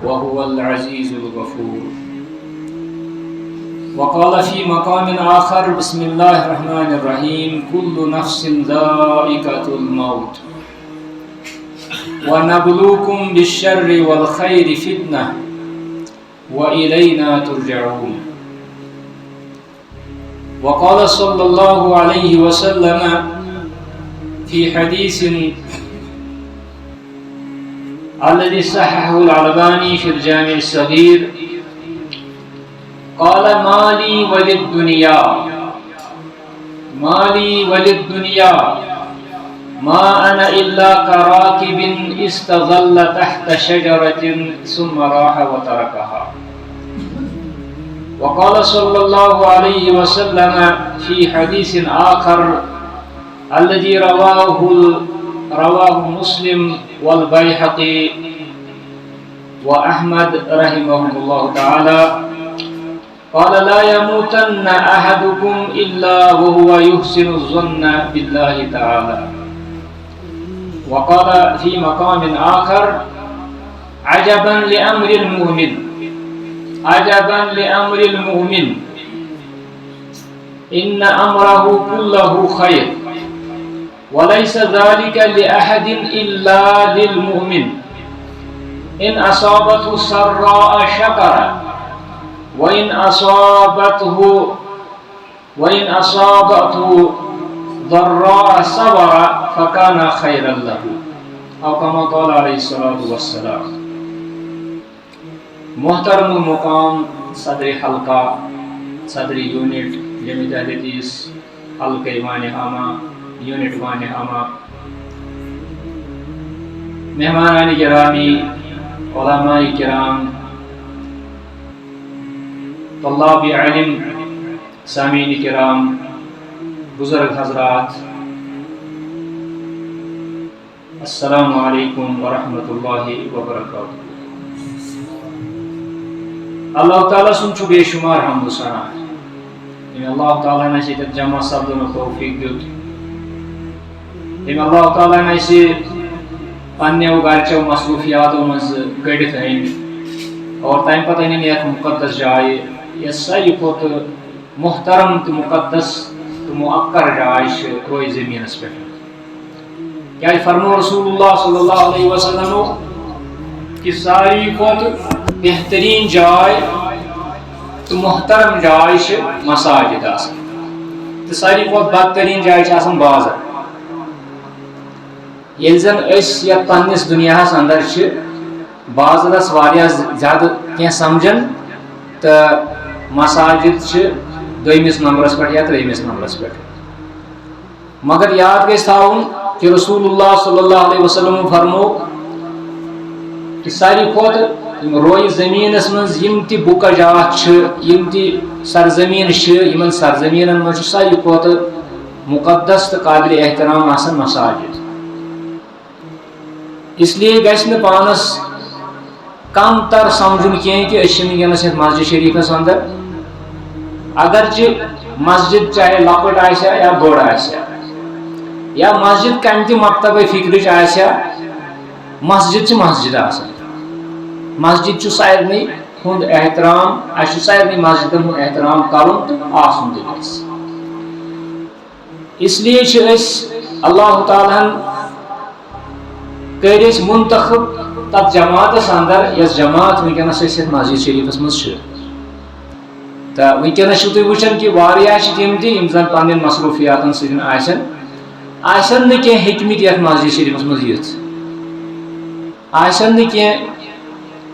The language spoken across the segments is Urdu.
وهو العزيز الغفور. وقال في مقام آخر بسم الله الرحمن الرحيم كل نفس ذائقة الموت ونبلوكم بالشر والخير فتنة وإلينا ترجعون. وقال صلى الله عليه وسلم في حديث الذي صححه الألباني في الجامع الصغير قال ما لي وللدنيا ما أنا إلا كراكب استظل تحت شجرة ثم راح وتركها. وقال صلى الله عليه وسلم في حديث آخر الذي رواه مسلم والبيهقي وأحمد رحمهم الله تعالى قال لا يموتن أحدكم إلا وهو يحسن الظن بالله تعالى. وقال في مقام آخر عجبا لأمر المؤمن إن أمره كله خير وليس ذلك لأحد إلا للمؤمن إن أصابته سراء شكر وإن أصابته ضراء صبر فكان خيرا له أو كما قال عليه الصلاة والسلام. محترم المقام صدر حلقہ صدر یونٹ جامعۃ اہل حدیث حلقہ وان عامہ یونٹ وان عامہ، مہمانان گرامی، علماء کرام، طلاب علم، سامعین کرام، بزرگ حضرات، السلام علیکم ورحمۃ اللہ وبرکاتہ. اللہ تعالیٰ سن چھ بے شمار حمد و ثنا یم اللہ تعالیٰ نے اسے جمع سپدن توفیق دیت، یم اللہ تعالیٰ نے اسے پنو گرچو مصروفیاتوں مز کڑت اور تمہ پتہ ان یتھ مقدس جائے یس ساروی کھت محترم تو مقدس تو مؤقر جائے روئے زمینس پہ. کیا فرمو رسول اللہ صلی اللہ علیہ وسلم کہ ساروی کھت بہترین جائے تو محترم جائے مساجد آسان تو ساروی کھت بدترین جائے آسان بازر. یل زن اس یا پنس دنیا اندر بازرس واریاہ زیادہ کی سمجھن تو مساجد دویمس نمبرس پہ یا تریمس نمبرس پہ. مگر یاد گژھِ تھاؤن کہ رسول اللہ صلی اللہ علیہ وسلم فرمو کہ ساروی کھت روئے زمینس مز یم تہ بُکہ جات یم تہ سرزمین یمن سرزمینن مز ساروی کھت مقدس تو قابل احترام آسان مساجد. اس لیے گژھِ نہٕ پانس کم تر سمجھن کی کہ اس ونکس مسجد شریفس اندر اگرچہ مسجد چاہے لکٹ آسیا یا بڑ آسیا یا مسجد کم تہ مکتب فکرچ آسیا، مسجد مسجد آسان. مسجد سارنی ہند احترام، اس سارنی مسجدن ہند احترام کرن تو آسن تہ. اس لیے اللہ تعالیٰ کر منتخب تب جماعتس اندر یس جماعت ونکس مسجد شریفس مز تو ونکس تھی وچان کہ واریاہ تم تم زن پن مصروفیاتن ستن آسن نہ کی ہیکمت یت مسجد شریفس مز یت آسن نہ کی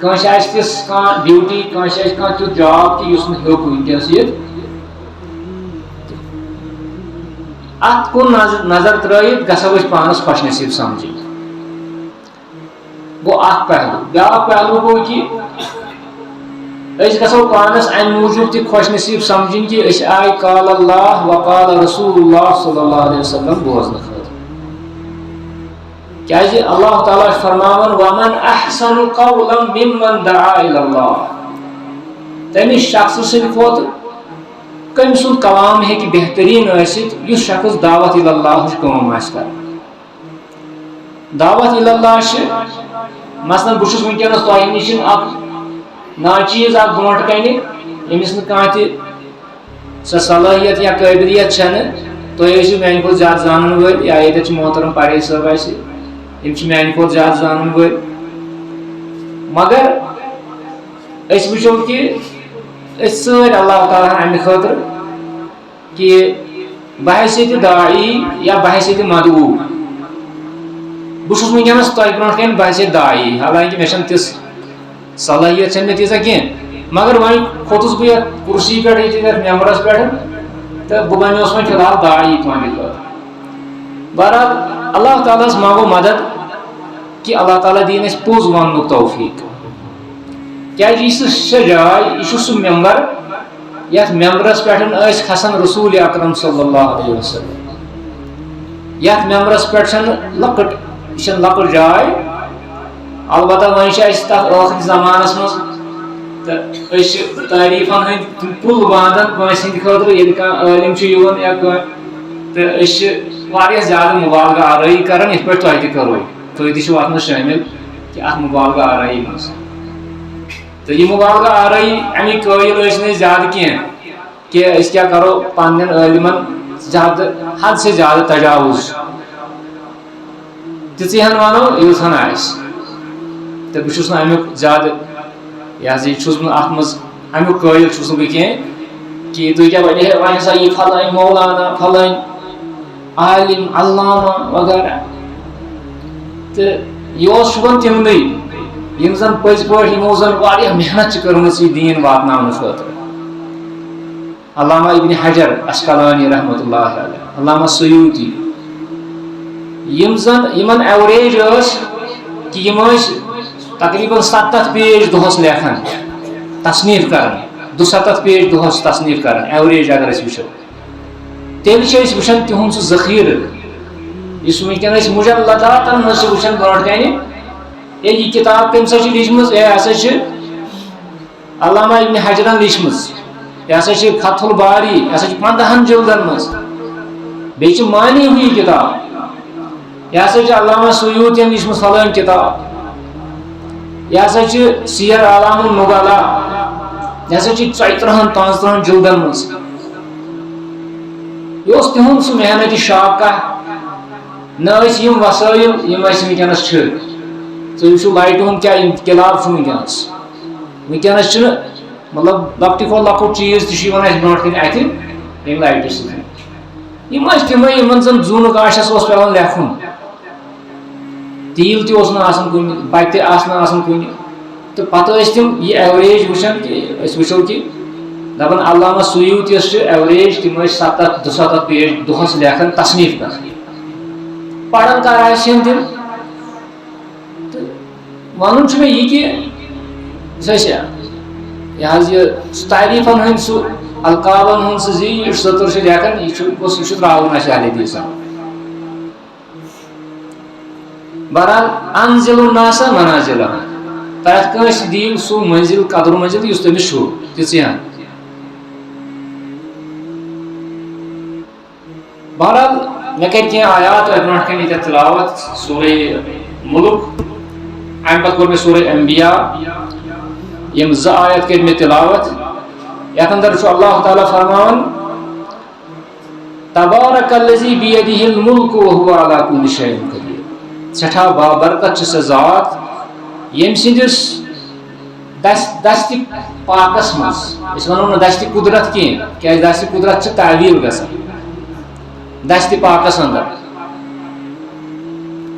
کنس تس کھانا ڈیوٹی کنس کھانا تیت جاب تہ اس ہیوک ونکس یت ات کن نظر ترائیت گژھو پانس خوش نصیب سمجھیں. گو اخ پہلو بیاکھ پہلو گو کہ گژھو پانس ام موجود تہ خوش نصیب سمجھیں کہ آئی قال اللہ وقال رسول اللہ صلی اللہ علیہ وسلم بوزن خاطر. کیازِ اللہ تعالیٰ فرماون ومن احسن قولا ممن دعا الی اللہ. تمس شخص سند کھت کم سند کلام ہیکہ بہترین ثت اس شخص دعوت الی اللہ کام کر. دعوت الی اللہ مثلاً بہت ونکس تہ نش ناچیز اخ برونٹ کنہ امس نہ سہ صلاحیت یا قابلیت چھ تھی میانہ کھت زیادہ زانن ول یا یہ محترم پریز صاحب میانہ کھت زیادہ زانن ول مگر اس وچو کہ سر اللہ تعالیٰ امہ خاطر کہ بحیثیت داعی یا بحیثیت مدعو بہت ونکس تہ برو کن بحیثیت داعی حالانکہ مے تس صلاحیت مے تیزہ کی مگر وۄنۍ کھوتس بہٕ یتھ کرسی پٮ۪ٹھ ییٚتہِ ممبرس پٮ۪ٹھ تہٕ بہٕ بنیوس وۄنۍ فی الحال داعی تُہنٛدِ خٲطرٕ بہرحال اللہ تعالیٰ ہس مانگو مدد کہ اللہ تعالیٰ دین اَسہِ پوٚز وننُک توفیق کیٛازِ یہِ سۄ جاے یہِ چھُ سُہ ممبر یتھ ممبرس پٮ۪ٹھ ٲسۍ کھسان رسول اکرم صلی اللہ علیہ وسلم یتھ ممبرس پٮ۪ٹھ چھنہٕ لۄکٕٹ یہِ چھنہٕ لۄکٕٹ جاے البتہ وۄنۍ چھِ اَسہِ تتھ ٲخری زمانس منٛز تہٕ أسۍ چھِ تعریٖفن ہٕنٛدۍ پُل باندان کٲنٛسہِ ہٕنٛدِ خٲطرٕ ییٚلہِ کانٛہہ عٲلِم چھُ یِوان یا کانٛہہ تہٕ أسۍ چھِ واریاہ زیادٕ مُبالغہ آرٲیی کران یِتھ پٲٹھۍ تۄہہِ تہِ کٔروٕ تُہۍ تہِ چھِو اتھ منٛز شٲمِل کہ اتھ مُبالغہ آرٲیی منٛز تہٕ یہِ مُبالغہ آرٲیی اَمِکۍ قٲیل ٲسۍ نہٕ أسۍ زیادٕ کینٛہہ کہ أسۍ کیٛاہ کرو پننٮ۪ن عٲلمن زیادٕ حد سے زیادٕ تجاوُز تِژٕے ہن ونو یٖژ ہن آسہِ تہٕ بہٕ چھُس نہٕ امیُک زیادٕ یہ حظ یہ چھُس نہٕ اتھ منٛز امیُک قٲیل چھُس نہٕ بہٕ کینٛہہ کہ تُہۍ کیٛاہ ونہِ ہے وۄنۍ ہسا یہِ فلٲنۍ مولانا فلٲنۍ عالم علامہ وغیرہ تہٕ یہِ اوس شُبان تِمنٕے یِم زن پٔزۍ پٲٹھۍ یِمو زن واریاہ محنت چھِ کٔرمٕژ یہِ دیٖن واتناونہٕ خٲطرٕ علامہ ابن حجر اسقلانی رحمۃ اللہ علیہ علامہ سیوطی یِم زن یِمن ایوریج ٲس کہ یِم ٲسۍ تقریباً 70 پیج دۄہس لیکھان تصنیٖف کران 72 پیج دۄہس تصنیٖف کران ایوریج اگر أسۍ وٕچھو تیٚلہِ چھِ أسۍ وٕچھان تِہُنٛد سُہ ذخیرٕ یُس وٕنکٮ۪ن أسۍ مجلداتن منٛز چھِ وٕچھان برونٛٹھ کنہِ ہے یہِ کِتاب کٔمۍ سا چھِ لیٖچھمٕژ ہے ہسا چھِ علامہ ابن حجرن لیٖچھمٕژ یہ ہسا چھِ فتح الباری یہ ہسا چھِ 15 جلدن منٛز بیٚیہِ چھِ معنی ہوئی کِتاب یہ ہسا چھِ علامہ سیوطین لیٖچھمٕژ فلٲنۍ کِتاب یہ ہسا چھِ سیر اعلام النبلا یہ ہسا چھِ 34-35 جلدن منٛز یہِ اوس تِہُنٛد سُہ محنتی شاقہ نہ ٲسۍ یِم وسٲیِل یِم اَسہِ وٕنکٮ۪نس چھِ تُہۍ وٕچھِو لایٹہِ ہُنٛد کیٛاہ انقلاب چھُ وٕنکٮ۪نس چھُنہٕ مطلب لۄکٹہِ کھۄتہٕ لۄکُٹ چیٖز تہِ چھُ یِوان اَسہِ برونٛٹھ کَنہِ اَتھِ ییٚمہِ لایٹہِ سۭتۍ یِم ٲسۍ تِمے یِمن زن زوٗنہٕ گاشس اوس پیٚوان لیکھُن تیٖل تہِ اوس نہٕ آسان کُنہِ بتہِ آسہٕ نہٕ آسان کُنہِ تہٕ پتہٕ ٲسۍ تِم یہِ ایوریج وٕچھان کہِ أسۍ وٕچھو کہِ دپان علامہ سیوطی یس چھِ ایوریج تِم ٲسۍ 70-72 پیج دۄہس لیکھان تصنیٖف کران پران کر آسن تِم تہٕ ونُن چھُ مےٚ یہِ کہِ یُس اَسہِ یہِ حظ یہِ تعریٖفن ہٕنٛدۍ سُہ القابن ہُنٛد سُہ زیٖٹھ سطر چھِ لیکھان یہِ چھُ تراوُن اَسہِ اہلِ حدیثن بہرحال انزل الناس منازلہم پرٛٮ۪تھ کٲنٛسہِ دِیِو سُہ منزِل قدر منزِل یُس تٔمِس چھُ تِژٕے ہن بہرحال مےٚ کَرِ کینٛہہ آیات تۄہہِ برونٛٹھ کَنہِ ییٚتٮ۪تھ تِلاوت سورہ مُلک امہِ پتہٕ کوٚر مےٚ سورہ انبیا یِم 2 آیت کٔرۍ مےٚ تِلاوت یتھ اندر چھُ اللہ تعالیٰ فرماوان تبارک الذی بیدہ الملک وہو علی کل شیء قدیر سٮ۪ٹھاہ بابرکت چھِ سۄ ذات ییٚمہِ سٕنٛدِس دستِ پاکس منٛز أسۍ ونو نہٕ دستِ قدرت کینٛہہ کیٛازِ دستِ قدرت چھِ تعویٖل گژھان دستِ پاکس اندر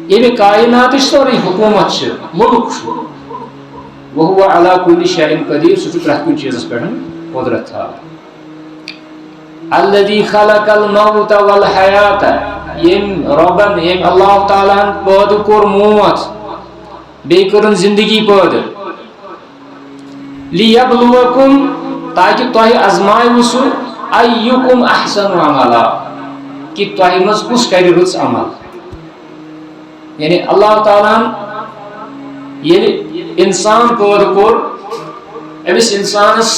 ییٚمہِ کائناتٕچ سورُے حکوٗمت چھِ مُلک چھُ وہو علی کل شیء قدیر سُہ چھُ پرٛٮ۪تھ کُنہِ چیٖزس پٮ۪ٹھ قدرت تھاوان الذی خلق الموت والحیات ییٚمۍ رۄبن ییٚمۍ اللہ تعالیٰ ہن پٲدٕ کوٚر موت بیٚیہِ کٔرٕن زندگی پٲدٕ لیبلوکم تاکہِ تۄہہِ ازمایوٕ سُہ ایُکم احسن عملا کہ تۄہہِ منٛز کُس کرِ رٕژ عمل یعنی اللہ تعالیٰ ہن ییٚلہِ انسان پٲدٕ کوٚر أمِس انسانس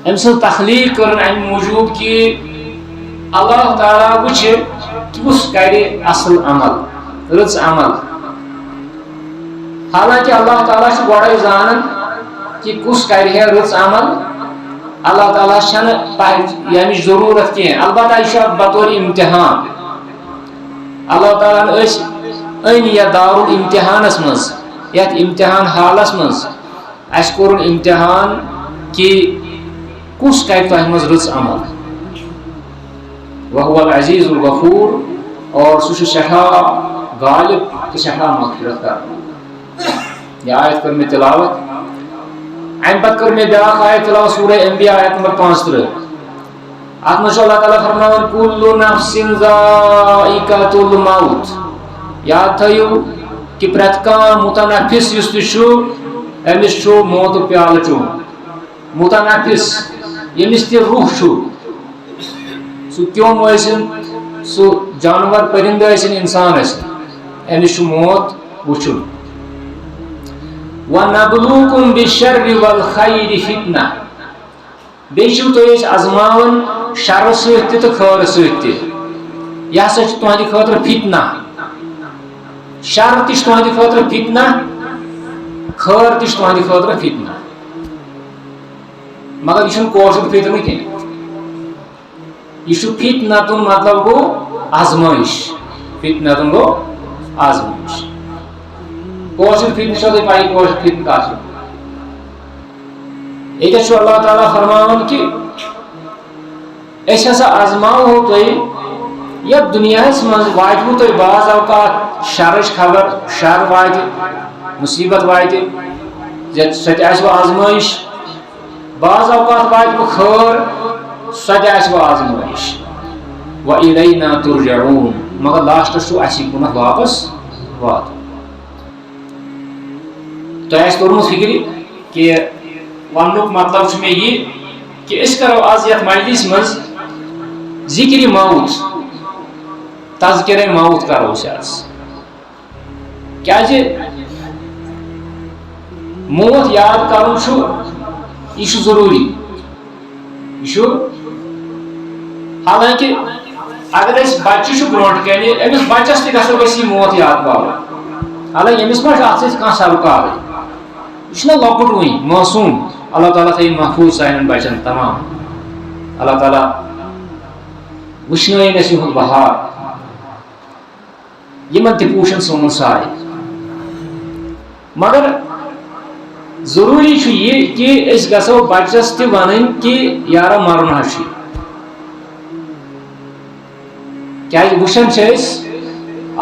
أمۍ سٕنٛز تخلیٖق کٔرٕن امہِ موٗجوٗب کہِ اللہ تعالیٰ وٕچھِ کُس کرِ اصل عمل رٕژ عمل حالانکہِ اللہ تعالیٰ چھُ گۄڈے زانان کہ کس کر رٕژ عمل اللہ تعالیٰ ییٚمِچ ضروٗرت کینٛہہ البتہ یہِ چھُ بطور امتحان اللہ تعالیٰ أنۍ یتھ دارُل امتحانس منٛز یتھ امتحان حالس منٛز اَسہِ کوٚرُن امتحان کہ کس کر تۄہہِ منٛز رٕژ عمل وهو العزیز الغفور اور سُہ چھُ سٮ۪ٹھاہ غالب تہٕ سٮ۪ٹھاہ مغفرت کرن یہ آیت کٔر مےٚ تلاوت امہِ پتہٕ کٔر مےٚ بیٛاکھ آیت تلاوت سورہ انبیاء آیت نمبر 35 اتھ منٛز چھُ اللہ تعالیٰ فرماوان کُلُّ نفسٍ ذائقۃ الموت یاد تھٲیِو کہ پرٛٮ۪تھ کانٛہہ متنفس یُس تہِ چھُ أمِس چھُ موتُک پیالہٕ چوٚمُت متنفس ییٚمِس تہِ روح چھُ سُہ کیوٚم ٲسِن سُہ جانور پٔرِندٕ ٲسِن اِنسان ٲسِن أمِس چھُ موت وٕچھُن وَنَبْلُوكُمْ بِالشَّرِّ وَالْخَيْرِ فِتْنَةً بیٚیہِ چھِو تُہۍ أسۍ آزماوان شرٕ سۭتۍ تہِ تہٕ خٲرٕ سۭتۍ تہِ یہِ ہسا چھُ تُہنٛدِ خٲطرٕ فتنہ شر تہِ چھُ تُہنٛدِ خٲطرٕ فتنہ خٲر تہِ چھُ تُہنٛدِ خٲطرٕ فتنہ مگر یہِ چھُنہٕ کٲشُر فتنہٕ کینٛہہ یہ فتنتن مطلب گو آزمائش فتنتن گو آزمائش کٲشُر فتنہ چھو تۄہہِ پاے کٲشُر فتنہ کَتھ چھُ ییٚتہِ چھُ اللہ تعالیٰ فرماوان کہ أسۍ ہسا آزماوہو تۄہہِ یتھ دُنیاہس منٛز واتوٕ تۄہہِ بعض اوقات شرٕچ خبر شر واتہِ مصیبت واتہِ سۄ تہِ آسوٕ آزمائش بعض اوقات واتوٕ خٲر سۄ تہِ آسوٕ آزمائش وَإِلَيْنَا تُرْجَعُونَ مگر لاسٹس چھُ اسی کُنتھ واپس واتُن تۄہہِ آسہِ توٚرمُت فِکرِ کہ وننُک مطلب چھُ مےٚ یہِ کہ أسۍ کرو آز یتھ مجلس منٛز ذکرِ موت تذکرے موت کرو أسۍ آز کیازِ موت یاد کرُن چھُ یہِ چھُ ضروٗری یہِ چھُ حالانکہ اگر أسۍ بچہِ چھُ برونٛٹھ کنہِ أمِس بچس تہِ گژھو أسۍ یہِ موت یاد پاوٕنۍ حالانکہ أمِس ما چھُ اتھ سۭتۍ کانٛہہ سروکارٕے یہِ چھُنہ لۄکُٹ وُنہِ معصوٗم اللہ تعالیٰ تھٲیِن محفوٗظ سانٮ۪ن بچن تمام اللہ تعالیٰ وٕچھنٲیِن اَسہِ یِہُنٛد بہار یِمن تہِ پوٗشن سون ساے مگر ضروٗری چھُ یہِ کہ أسۍ گژھو بچس تہِ ونٕنۍ کہ یارا مرُن حظ چھُ کیازِ وٕچھان چھِ أسۍ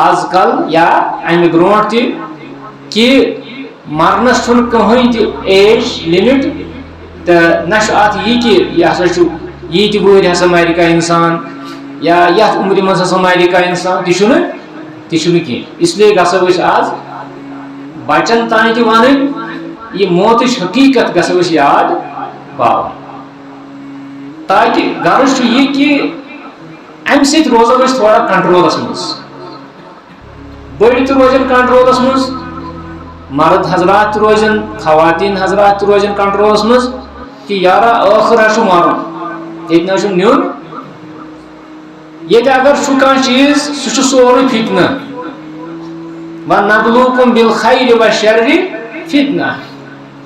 آز کل یا امہِ برونٛٹھ تہِ کہ مرنس چھُنہٕ کٕہٕنۍ تہِ ایج لِمِٹ تہٕ نہ چھُ اتھ یہِ کہ یہِ ہسا چھُ ییٖتہِ وٕہٕرۍ ہسا مرِ کانٛہہ اِنسان یا یتھ عُمرِ منٛز ہسا مرِ کانٛہہ اِنسان تہِ چھُنہٕ کینٛہہ اس لیے گژھو أسۍ آز بچن تانۍ تہِ ونٕنۍ یہِ موتٕچ حقیٖقت گژھو أسۍ یاد پاوٕنۍ تاکہ غرض چھُ یہِ کہ امہِ سۭتۍ روزو أسۍ تھوڑا کنٹرولس منٛز بٔڑۍ تہِ روزن کنٹرولس منٛز مرد حضرات تہِ روزن خواتیٖن حضرات تہِ روزن کنٹرولس منٛز کہ یارا ٲخر حظ چھُ مرُن ییٚتہِ نہ حظ چھُنہٕ نیُن ییٚتہِ اگر چھُ کانٛہہ چیٖز سُہ چھُ سورُے فتنہ وَنَبْلُوكُمْ بِالْخَيْرِ وَالشَّرِّ فِتْنَةً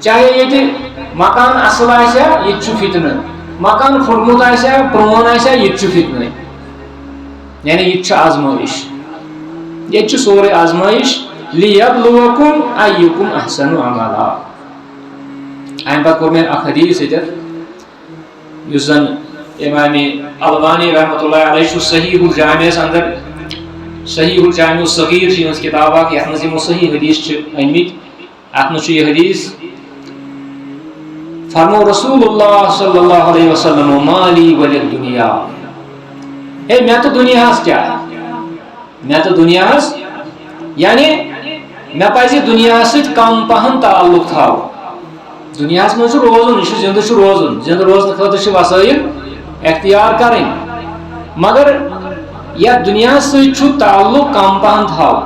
چاہے ییٚتہِ مکان اصل آسیا ییٚتہِ چھُ فتنہ مکان پھُٹمُت آسیا پرٛون آسیا ییٚتہِ چھُ فتنہ یعنی ییٚتہِ چھُ آزمٲیش ییٚتہِ چھُ سورُے آزمٲیش لِیَبْلُوَكُمْ أَيُّكُمْ أَحْسَنُ عَمَلًا امہِ پتہٕ کوٚر مےٚ اکھ حدیٖث ییٚتٮ۪تھ یُس زن امامِ البانی رحمتہ اللہ علیہ چھُ صحیح الجامعس اندر صحیح الجامع الصغیر چھِ یِہٕنٛز کِتاب اکھ یتھ منٛز یِمو صحیح حدیٖث چھِ أنمٕتۍ اتھ منٛز چھُ یہِ حدیٖث فرمو رسول اللہ صلی اللہ علیہ وسلم مالی وللدنیا ہے مےٚ تہٕ دُنیاہس کیٛاہ مےٚ تہٕ دُنیاہس یعنی مےٚ پزِ دُنیاہس سۭتۍ کم پہن تعلق تھاوُن دُنیاہس منٛز چھُ روزُن یہِ چھُ زِندٕ چھُ روزُن زِندٕ روزنہٕ خٲطرٕ چھِ وسٲیِل اختیار کرٕنۍ مگر یتھ دُنیاہس سۭتۍ چھُ تعلق کم پہن تھاوُن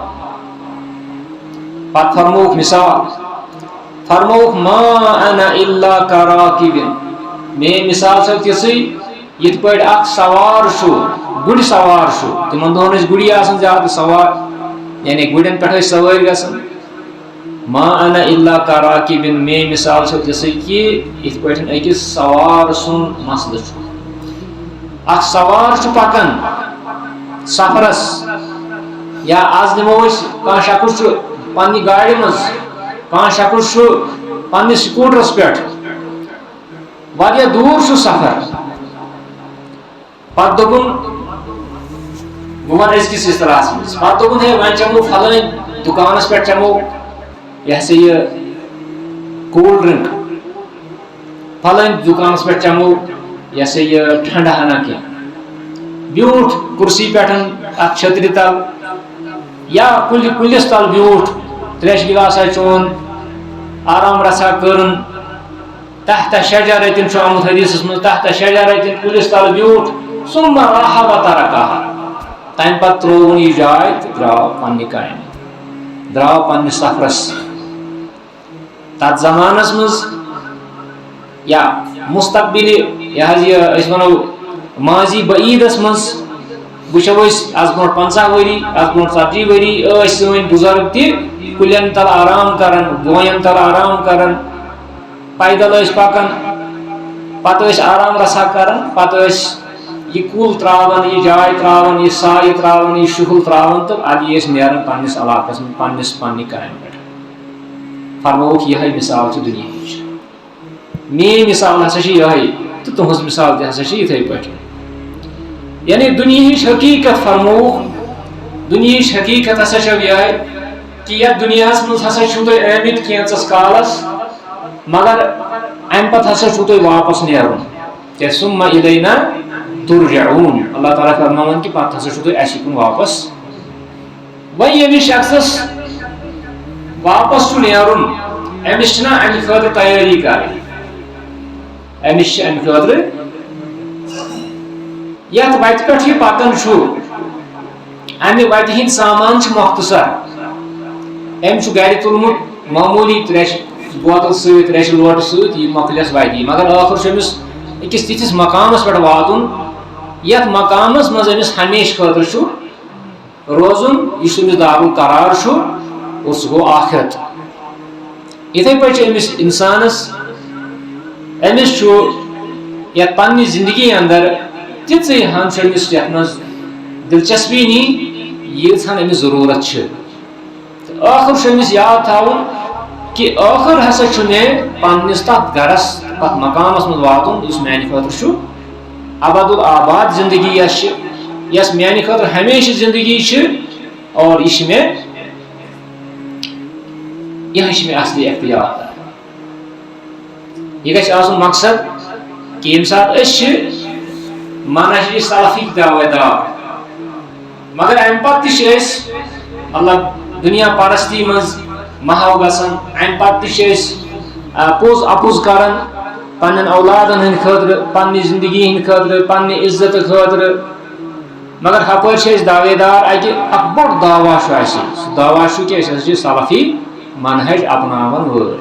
پتہٕ فرمووُکھ مثال فرمووُکھ ما انا الا کراکب میٲنۍ مثال چھِ تِژھٕے یِتھ پٲٹھۍ اکھ سوار چھُ گُرۍ سوار چھُ تِمن دۄہن ٲسۍ گُری آسان زیادٕ سوار یعنی گُرٮ۪ن پٮ۪ٹھ ٲسۍ سوٲرۍ گژھان ما انا الا کراکب میں مثال چھ جیسے کہ اس پٹھن اکس سوار سن مسئلہ چھ اخ سوار چھ پکان سفرس یا آز نمو کان شخص چھ پنہ گاڑی مز کان شخص چھ پنہ سکوٹرس پہ واریاہ دور چھ سفر پتہ دپن بہٕ ون أزکِس اصطلاحس منٛز پتہ دوٚپُن ہے وۄنۍ چمو فلٲنۍ دُکانس پٮ۪ٹھ چمو یہ ہسا یہ کول ڈرنک فلٲنۍ دُکانس پٮ۪ٹھ چمو یہ ہسا یہ ٹھنڈٕ ہنا کینٛہہ بیوٗٹھ کُرسی پٮ۪ٹھ اکھ چھترِ تل یا کُلِس تل بیوٗٹھ تریشہِ گِلاسا چوٚن آرام رژھا کٔرٕن تحت شجرتن چھُ آمُت حدیثس منٛز تحت شجرتن کُلِس تل بیوٗٹھ ثم راح وتركها تمہ پتہٕ ترٛووُن یہِ جاے تہٕ درٛاو پننہِ کامہِ درٛاو پننِس سفرس تتھ زمانس منٛز یا مستقبلی یہ حظ یہ أسۍ ونو ماضی بعیدس منٛز وٕچھو أسۍ آز برونٛٹھ 50 ؤری آز برونٛٹھ 40 ؤری ٲسۍ سٲنۍ بُزرگ تہِ کُلٮ۪ن تل آرام کران بوین تل آرام کران پیدل ٲسۍ پکان پتہٕ ٲسۍ آرام رژھا کران پتہٕ ٲسۍ یہ کُل تراون یہ جاے تراون یہ سایہِ تراون یہ شُہُل تراون تہٕ ادٕ ٲسۍ نیران پننس علاقس منٛز پننہِ کامہِ پٮ۪ٹھ فرمووُکھ یِہے مثال چھِ دُنیاہٕچ میٲنۍ مثال ہسا چھِ یِہے تہٕ تُہنٛز مثال تہِ ہسا چھِ یِتھے پٲٹھۍ یعنی دُنیاہٕچ حقیٖقت فرمووُکھ دُنیاہٕچ حقیٖقت ہسا چھو یِہے کہ یتھ دُنیاہس منٛز ہسا چھِو تُہۍ آمٕتۍ کینٛژس کالس مگر امہِ پتہٕ ہسا چھُو تۄہہِ واپس نیرُن کیٛازِ ثُمَّ إِلَيْنَا تُرجعون اللہ تعالیٰ فرماوان کہ پتہٕ ہسا چھُو تۄہہِ اَسہِ کُن واپس وۄنۍ ییٚمِس شخصس واپس چھُ نیرُن أمِس چھِنہ امہِ خٲطرٕ تیٲری کرٕنۍ أمِس چھِ امہِ خٲطرٕ یتھ وتہِ پٮ۪ٹھ یہِ پکان چھُ امہِ وتہِ ہٕنٛدۍ سامان چھِ مۄختصر أمۍ چھُ گرِ تُلمُت معموٗلی تریشہِ بوتل سۭتۍ تریشہِ لوٹہٕ سۭتۍ یہِ مۄکلٮ۪س وتی مگر ٲخر چھُ أمِس أکِس تِتھِس مقامس پٮ۪ٹھ واتُن یتھ مقامس منٛز أمِس ہمیشہٕ خٲطرٕ چھُ روزُن یُس أمِس دارُالقرار چھُ اور سُہ گوٚو آخرت یِتھے پٲٹھۍ چھُ أمِس انسانس أمِس چھُ یتھ پننہِ زندگی اندر تِژٕے ہن چھُ أمِس یتھ منٛز دلچسپی نی ییٖژ ہن أمِس ضروٗرت چھِ تہٕ ٲخر چھُ أمِس یاد تھاوُن کہ ٲخر ہسا چھُ مےٚ پننِس تتھ گرس تتھ مقامس منٛز واتُن یُس میانہِ خٲطرٕ چھُ ابدالآباد زندگی یس میانہِ خٲطرٕ ہمیشہٕ زندگی چھِ اور یہِ چھِ مےٚ یِہے چھِ مےٚ اصلی اختیار یہِ گژھِ آسُن مقصد کہ ییٚمہِ ساتہٕ أسۍ چھِ مانا چھِ یہِ سلفٕکۍ دعوے دار مگر امہِ پتہٕ تہِ چھِ أسۍ مطلب دُنیا پرستی منٛز محو گژھان امہِ پتہٕ تہِ چھِ أسۍ پوٚز اپُز کران پننٮ۪ن اولادن ہٕنٛدِ خٲطرٕ پننہِ زندگی ہٕنٛدِ خٲطرٕ پننہِ عزتہٕ خٲطرٕ مگر ہپٲرۍ چھِ أسۍ دعوے دار اکہِ اکھ بوٚڑ دعوا چھُ اسہِ سُہ دعوا چھُ کہ أسۍ ہسا چھِ سلفی منہج اپناون وٲلۍ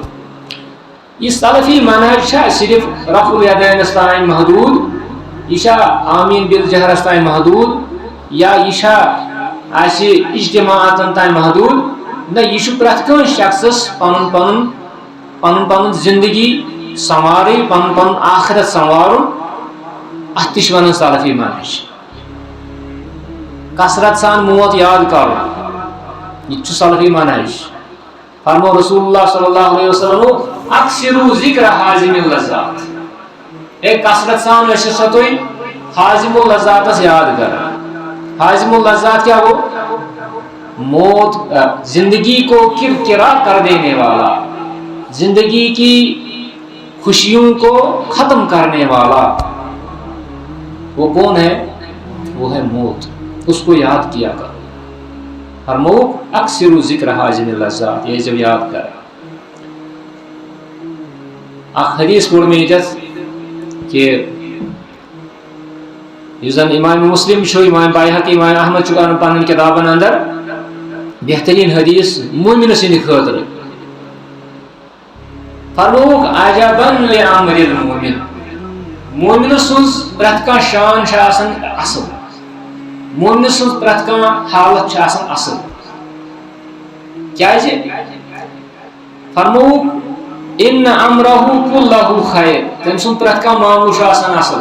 یہِ سلفی منہج چھا صرف رفع الیدینس تانۍ محدوٗد یہِ چھا آمیٖن بالجہرس تانۍ محدوٗد یا یہِ چھا اسہِ اجتماعاتن تانۍ محدوٗد نہ یہِ چھُ پرٛٮ۪تھ کٲنٛسہِ شخصس پنُن پنُن زندگی سنوارٕنۍ پنُن پنُن آخرت سنوارُن اتھ تہِ چھِ ونان سلفی منہج کثرت سان موت یاد کرُن یہِ تہِ چھُ سلفی منہج فرمو رسول اللہ صلی اللہ علیہ وسلم اکثروا ذکر حازم اللذات اے کثرت سان ٲسِو سا تُہۍ حازم اللذاتس یاد کران حازم اللذات کیا گو موت زندگی کو کرکرا کر دینے والا زندگی کی خوشیوں کو ختم کرنے والا وہ کون ہے وہ ہے موت اس کو یاد کیا کرو فرمو اکثر ذکر حازم اللذات یہ جب یاد کر اخ حدیث پور میں کہ یزن امام مسلم چھو امام بایحقی امام احمد چھو ان پنن کتابن اندر بہترین حدیث مومن سٕنٛدِ خٲطرٕ فرمووُکھ عجبن لامر المومن مومن سٕنٛز پرٛٮ۪تھ کانٛہہ شان چھِ آسان اصل مومن سٕنٛز پرٛٮ۪تھ کانٛہہ حالت چھِ آسان اصل کیازِ فرموک ان امرہ کلہ خیر تم سن پرت کا معاملہ آسان اصل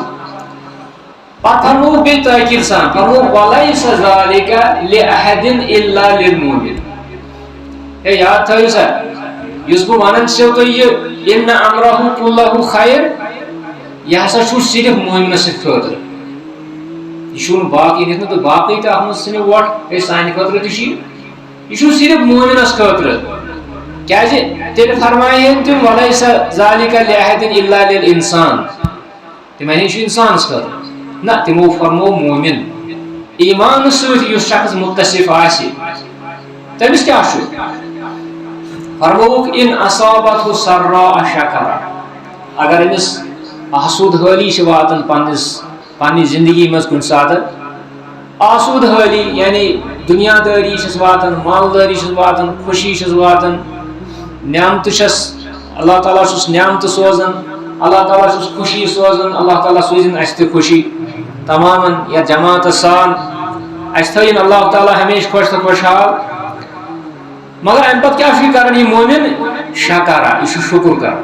پتہ فرموک بے تاکید سان فرموک ولیس ذالک لأحد الا للمؤمن ہے یاد تھا سا یس بہ ونان چھو تو یہ ان امرہ کلہ خیر یہ ہسا چھو صرف مومنس خاطر یہ چھو باقی نہیں تو باقی تو اتھ مز ثھنو ووٹ سانہ خاطر تہ یہ چھو صرف مومنس خاطر کیا تیل فرمائے تم ولیس ذالک لأحد الا للانسان تم انسان خاطر نہ تمو فرمو مومن ایمان ست اس شخص متصف آسی تمس کیا فرموک ان اصابت سراء شکر اگر امس آسود حالی واتن پنہ زندگی مز کن سات آسود حالی یعنی دنیا داری واتن مالداری واتن خوشی واتن نعمت اللہ تعالیٰ نعمت سوزن اللہ تعالیٰ خوشی سوزن اللہ تعالیٰ سوزن اس تہ خوشی تماما یا جماعت سان اس تھین اللہ تعالیٰ ہمیشہ خوش تو خوشحال مگر ام پتہ کیا کران یہ مومن شکارا یہ شکر کر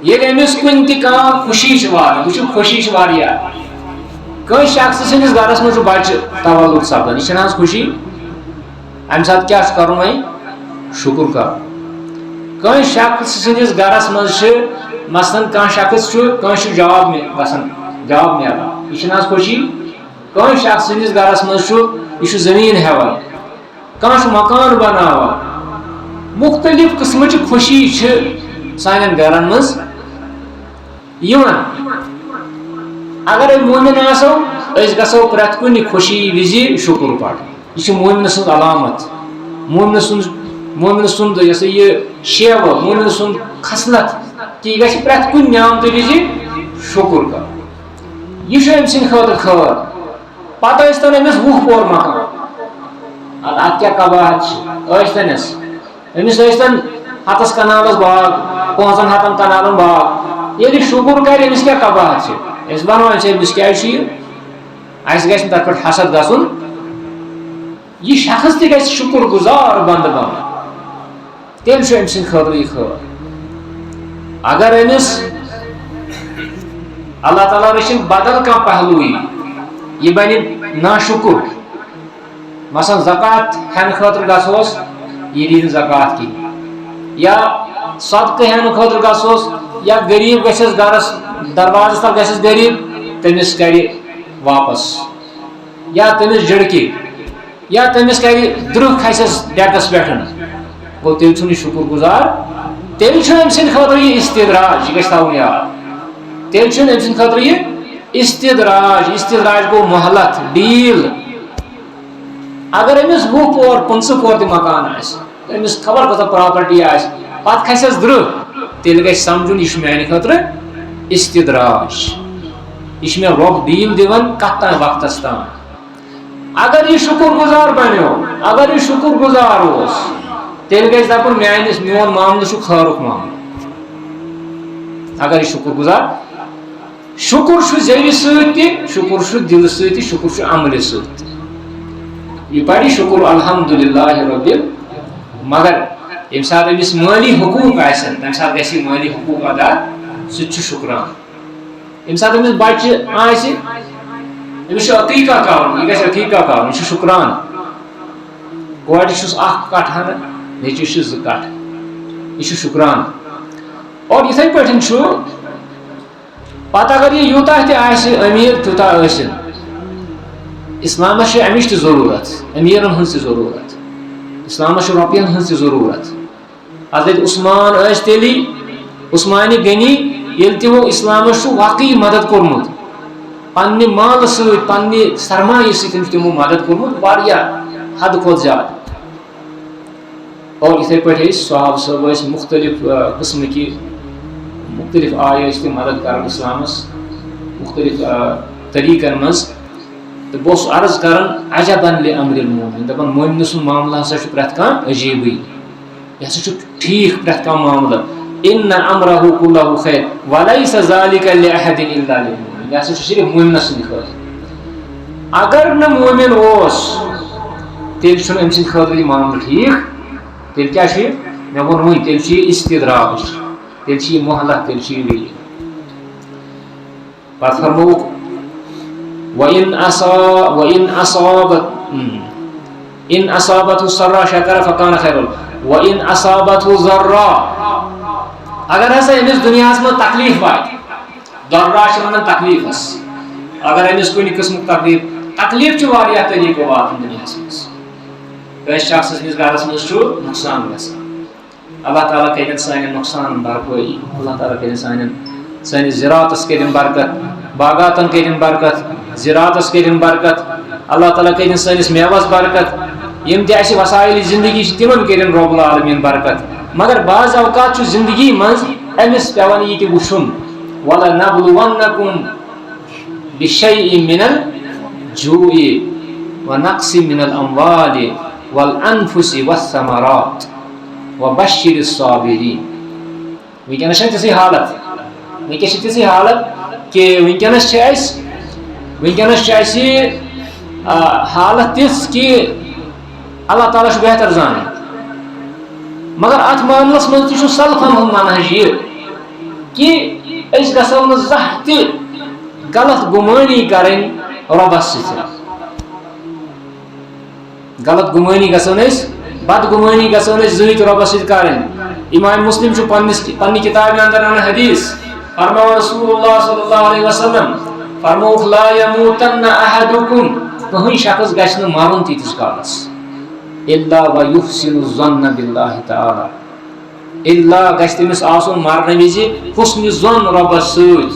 یہ امس کن تہ خوشی واتان یہ خوشی واریاہ کن شخص سندس گرس مز بچہ تولد سپدان یہ خوشی ام سات کیا کرن وۄنۍ شکر کر کن شخص سندس گرس مز مثلاً کان شخص کنس جاب گژھان جاب ملان یہ خوشی کن شخص سندس گرس مز یہ زمین ہیوان کان مکان بناوان مختلف قسم خوشی سان گرن مز اگر مومن آسو اس گژھو پرٛٮ۪تھ کُنہِ خوشی وِزِ شکر پڑھ یہ مومن سند علامت مومن سند یہ شیو مومن سند خصلت کہ یہ گژھِ پرٛٮ۪تھ کُنہِ نعمت وِزِ شکر کر یہ ام سند خاطر خیر پتہ ٲسۍتن أمِس 20 پور مکان ات کیا قباحت ٲسۍتنس أمِس ٲسۍتن 100 کنالس باغ 5 ہتن کنالن باغ ییٚلہِ شکر کرِ أمِس کیا قباحت اس بنوان أمِس کیٛازِ چھُ یہِ اَسہِ گژھِ نہٕ تتھ پٮ۪ٹھ حسد گژھُن یہ شخص تہ گژھِ شکر گزار بند بنُن تیٚلہِ چھُ أمۍ سٕنٛدِ خٲطرٕ یہِ خٲر اگر أمِس اللہ تعالیٰ رٔچھِنۍ بدل کانٛہہ پہلوٗ یہ بنہِ ناشکر مثلاً زکات ہٮ۪نہٕ خٲطرٕ گژھوس یہ دی نہٕ زکات کِہیٖنۍ یا صدقہٕ ہٮ۪نہٕ خٲطرٕ گژھوس یا غریٖب گژھٮ۪س گرس دروازس تل گژھٮ۪س غریٖب تٔمِس کرِ واپس یا تٔمِس جڑکہِ یا تٔمِس کرِ درٛہ کھسٮ۪س ڈیکس پٮ۪ٹھ گوٚو تیٚلہِ چھُنہٕ یہِ شکر گزار تیٚلہِ چھُ أمۍ سٕنٛدِ خٲطرٕ یہِ استدراج یہِ گژھِ تھاوُن یاد تیٚلہِ چھُنہٕ أمۍ سٕنٛدِ خٲطرٕ یہِ استدراج گوٚو مہلت ڈیٖل اگر أمِس 20 پور 15 پور تہِ مکان آسہِ أمِس خبر کوٗتاہ پراپرٹی آسہِ پتہٕ کھسٮ۪س درٛہ تیٚلہِ گژھِ سمجھُن یہِ چھُ میانہِ خٲطرٕ استدراج یہ مے رۄب ڈیٖل دِوان کتھ تام وقتس تام اگر یہ شکر گزار بنیو اگر یہ شکر گزار اوس تیٚلہِ گژھِ دپُن میون معاملہٕ چھُ خٲرُک معاملہٕ اگر یہ شکر گزار شکر چھُ زیوِ سۭتۍ تہِ شکر چھُ دِلہٕ سۭتۍ تہِ شکر چھُ عملہِ سۭتۍ تہِ یہ پڑِ شکر الحمدللہ رب مگر ییٚمہِ ساتہٕ أمِس مٲلی حقوٗق آسن تمہِ ساتہٕ گژھِ یہِ مٲلی حقوٗق ادا سُہ تہِ چھُ شُکران ییٚمہِ ساتہٕ أمِس بچہِ آسہِ أمِس چھُ عقیٖقہ کرُن یہِ گژھِ عقیٖقہ کرُن یہِ چھُ شُکران کورِ چھُس 1 کٹھ ہنہٕ نیٚچوِس چھِ 2 کٹھ یہِ چھُ شُکران اور یِتھے پٲٹھۍ چھُ پتہٕ اگر یہِ یوٗتاہ تہِ آسہِ أمیٖر تیوٗتاہ ٲسِن اسلامس چھِ امِچ تہِ ضروٗرت أمیٖرن ہٕنٛز تہِ ضروٗرت اسلامس چھِ رۄپین ہٕنٛز تہِ ضروٗرت حضرت عثمان ٲسۍ تیٚلی عثمانہِ غنی ییٚلہِ تِمو اسلامس چھُ واقعی مدد کوٚرمُت پننہِ مالہٕ سۭتۍ پننہِ سرمایہِ سۭتۍ چھُ تِمو مدد کوٚرمُت واریاہ حدٕ کھۄتہٕ زیادٕ اور یِتھے پٲٹھۍ ٲسۍ صحابہ صٲب ٲسۍ مختلف قٕسمٕکۍ مختلف آیہِ ٲسۍ تِم مدد کران اسلامس مختلف طریٖقن منٛز تہٕ بہٕ اوسُس عرض کران عجبن لِامرِ المومن دپان مومنہٕ سُنٛد معاملہٕ ہسا چھُ پرٛٮ۪تھ کانٛہہ عجیٖبٕے یہِ ہسا چھُ ٹھیٖک پرٛٮ۪تھ کانٛہہ معاملہٕ ان امرہ کلہ خیر ولیس ذالک لأحد الا للمؤمن یہ ہسا چھُ صرف مومنس سٕنٛدِ خٲطرٕ اگر نہٕ مومن اوس تیٚلہِ چھُنہٕ أمۍ سٕنٛدِ خٲطرٕ یہِ معاملہٕ ٹھیٖک تیٚلہِ کیٛاہ چھُ یہِ میں ووٚن تیٚلہِ چھُ یہِ استدراج تیٚلہِ چھِ یہِ مہلت تیٚلہِ چھِ یہِ ویٖل پتہٕ فرمووُکھ إن أصابته سرا شكر فكان خيرا وإن أصابته ضرا اگر ہسا أمس دنیا میں تکلیف واتہِ ضرا چھِ ونان تکلیفس اگر أمس کُنہِ قٕسمُک تکلیف چھُ واریاہ طریقو واتان دُنیاہس منٛز کٲنٛسہِ شخصس نِس گرس منٛز چھُ نۄقصان گژھان اللہ تعالیٰ کٔرِنۍ سانٮ۪ن نۄقصانن بھرپٲری اللہ تعالیٰ کٔرِنۍ سٲنِس زِراعتس کٔرِنۍ برکت باغاتن کٔرِنۍ برکت زِراعتس کٔرِنۍ برکت اللہ تعالیٰ کٔرِنۍ سٲنِس میوس برکت یم تہِ اَسہِ وسایل زندگی چھِ تِمن کٔرِنۍ رۄب العالمیٖن برکت مگر بعض اوقات چھُ زندگی منٛز أمِس پیٚوان یہِ تہِ وٕچھُن وَلَنَبْلُوَنَّكُمْ بِشَيْءٍ مِنَ الْجُوعِ وَنَقْصٍ مِنَ الْأَمْوَالِ وَالْأَنفُسِ وَالثَّمَرَاتِ وَبَشِّرِ الصَّابِرِينَ وٕنکیٚنس چھےٚ تِژھٕے حالت وٕنکیٚس چھِ تِژھٕے حالت کہِ وٕنکیٚنس چھِ اَسہِ حالت تِژھ کہِ اللہ تعالیٰ چھُ بہتر زانان مگر اتھ معاملس منٛز تہِ چھُ سلفن ہُنٛد منہج یہِ کہِ أسۍ گژھو نہٕ زانٛہہ تہِ غلط گُمٲنی کرٕنۍ رۄبس سۭتۍ غلط گُمٲنی گژھو نہٕ أسۍ بدگُمٲنی گژھو نہٕ أسۍ زٕہٕنۍ رۄبس سۭتۍ کرٕنۍ امام مسلم چھُ پننہِ کِتابہِ انٛدر انان حدیث فرماوان رسول اللہ صلی اللہ علیہ وسلم فرمووُکھ لا یموتن احدکم کٕہٕنۍ شخص گژھِ نہٕ مرُن تیٖتِس کالس الا ویحسن الظن باللہ تعالی الا گژھِ تٔمِس آسُن مرنہٕ وِزِ حُسنِ ظن رۄبس سۭتۍ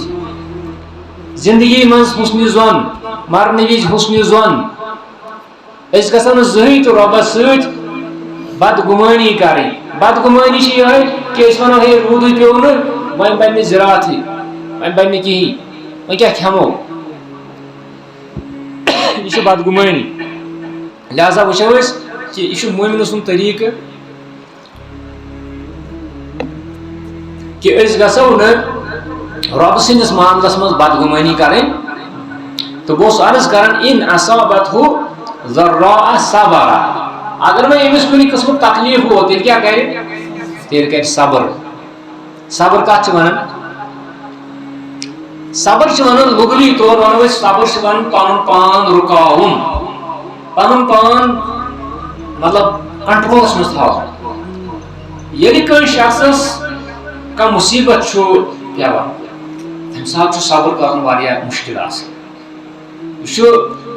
زندگی منٛز حُسنِ ظن مرنہٕ وِزِ حُسنِ ظن أسۍ گژھو نہٕ زٕہٕنۍ تہِ رۄبس سۭتۍ بدگُمٲنی کرٕنۍ بدگُمٲنی چھِ یِہوٚے کہِ أسۍ ونو ہے روٗدٕے پیوٚو نہٕ وۄنۍ بنہِ نہٕ زِراعتٕے وۄنۍ بنہِ نہٕ کِہیٖنۍ وۄنۍ کیٛاہ کھٮ۪مو یہِ چھِ بدگُمٲنی لہذا وٕچھو أسۍ کہِ یہِ چھُ مومنہٕ سُنٛد طریٖقہٕ کہِ أسۍ گژھو نہٕ رۄبہٕ سٕنٛدِس معاملس منٛز بدگُمٲنی کرٕنۍ تہٕ بہٕ اوسُس عرض کران اِن اصابتہُ ضراء صبر اگر وۄنۍ أمِس کُنہِ قٕسمُک تکلیٖف ووت تیٚلہِ کیٛاہ کرِ تیٚلہِ کرِ صبر صبر کتھ چھِ ونان صبر چھِ ونان لغوی طور ونو أسۍ صبر چھِ ونان پنُن پان رُکاوُن پنُن پان مطلب کنٹرولس منٛز تھاوُن ییٚلہِ کٲنٛسہِ شخصس کانٛہہ مُصیبت چھُ پیٚوان تمہِ ساتہٕ چھُ صبر کرُن واریاہ مُشکِل آسان یہِ چھُ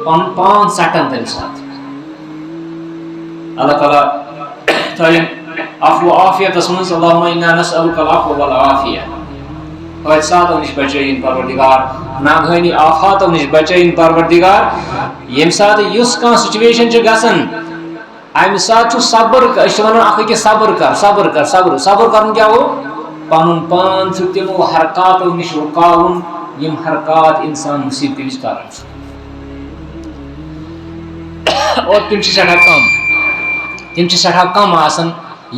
پنُن پان ژٹان تمہِ ساتہٕ اللہ تعالیٰ تھٲیِن عفو عافیتس منٛز اللہُمَّ اِنَّا نَسْأَلُكَ الْعَفْوَ وَالْعَافِیَةَ حٲدثاتو نِش بچٲیِن پروردگار ناگہٲنی آفاتو نِش بچٲیِن پروردگار ییٚمہِ ساتہٕ یُس کانٛہہ سُچویشن چھِ گژھان امہِ ساتہٕ چھُ صبر أسۍ چھِ ونان اکھ أکِس صبر کر صبر کر صبر کرُن کیٛاہ گوٚو پنُن پان چھُ تِمو حرکاتو نِش رُکاوُن یِم حرکات انسان مُصیبتہِ وِزِ کران چھُ اور تِم چھِ سٮ۪ٹھاہ کم آسان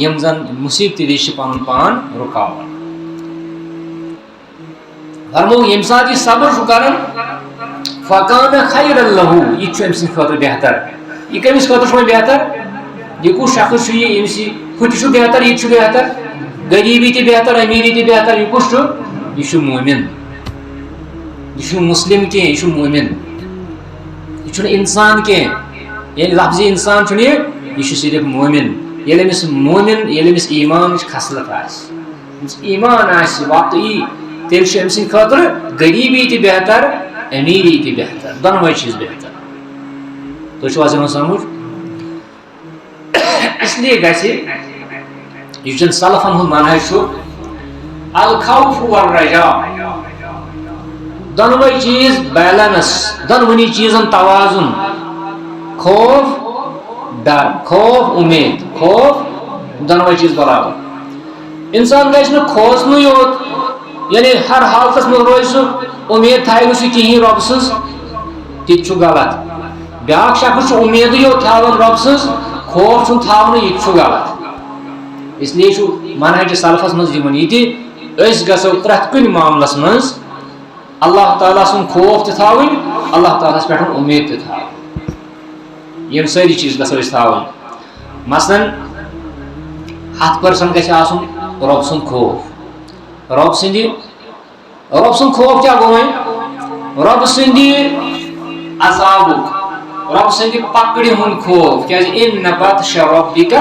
یِم زن مُصیبتہِ وِزِ چھِ پنُن پان رُکاوان فرموو ییٚمہِ ساتہٕ یہِ صبر چھُ کران فکانہ خیرا لہو یہِ تہِ چھُ أمۍ سٕنٛدِ خٲطرٕ بہتر یہِ کٔمِس خٲطرٕ چھُ وۄنۍ بہتر یہِ کُس شخص چھُ یہِ ییٚمِس یہِ ہُہ تہِ چھُ بہتر یہِ تہِ چھُ بہتر غریٖبی تہِ بہتر امیٖری تہِ بہتر یہِ کُس چھُ یہِ چھُ مومِن یہِ چھُنہٕ مُسلِم کینٛہہ یہِ چھُ مومِن یہِ چھُنہٕ اِنسان کینٛہہ ییٚلہِ لفظِ اِنسان چھُنہٕ یہِ چھُ صرف مومِن ییٚلہِ أمِس ایٖمانٕچ خصلت آسہِ أمِس ایٖمان آسہِ وقت یی تیٚلہِ چھُ أمۍ سٕنٛدِ خٲطرٕ غریٖبی تہِ بہتر امیٖری تہِ بہتر دۄنوَے چیٖز بہتر تُہۍ چھِو حظ یِوان سمجھ اس لیے گژھِ یُس زن سلفن ہُنٛد منہج چھُ الخوف والرجاء دۄنوَے چیٖز بیلنس دۄنوٕنی چیٖزن توازُن خوف ڈر خوف اُمید خوف دۄنوَے چیٖز برابر انسان گژھِ نہٕ کھوژنُے یوت یعنی ہر حالتس منٛز روزِ سُہ اُمید تھایہِ نہٕ سُہ کِہیٖنۍ رۄبہٕ سٕنٛز تہِ تہِ چھُ غلط بیٛاکھ شخص چھُ اُمیدٕے یوت تھاوان رۄبہٕ سٕنٛز خوف چھُنہٕ تھاونہٕ یہِ تہِ چھُ غلط اس لیے چھُ منہج سلفس منٛز یِوان یہِ تہِ أسۍ گژھو پرٛٮ۪تھ کُنہِ معاملس منٛز اللہ تعالیٰ سُنٛد خوف تہِ تھاوٕنۍ اللہ تعالیٰ ہس پٮ۪ٹھ اُمید تہِ تھاوٕنۍ یِم سٲری چیٖز گژھو أسۍ تھاوٕنۍ مثلاً 100% گژھِ آسُن رۄب سُنٛد خوف رۄب سُنٛد خوف کیٛاہ گوٚو وۄنۍ رۄب سٕنٛدِ عذابُک رۄب سٕنٛدِ پکڑِ ہُنٛد خوف کیٛازِ اِنَّ بَطْشَ رَبِّکَ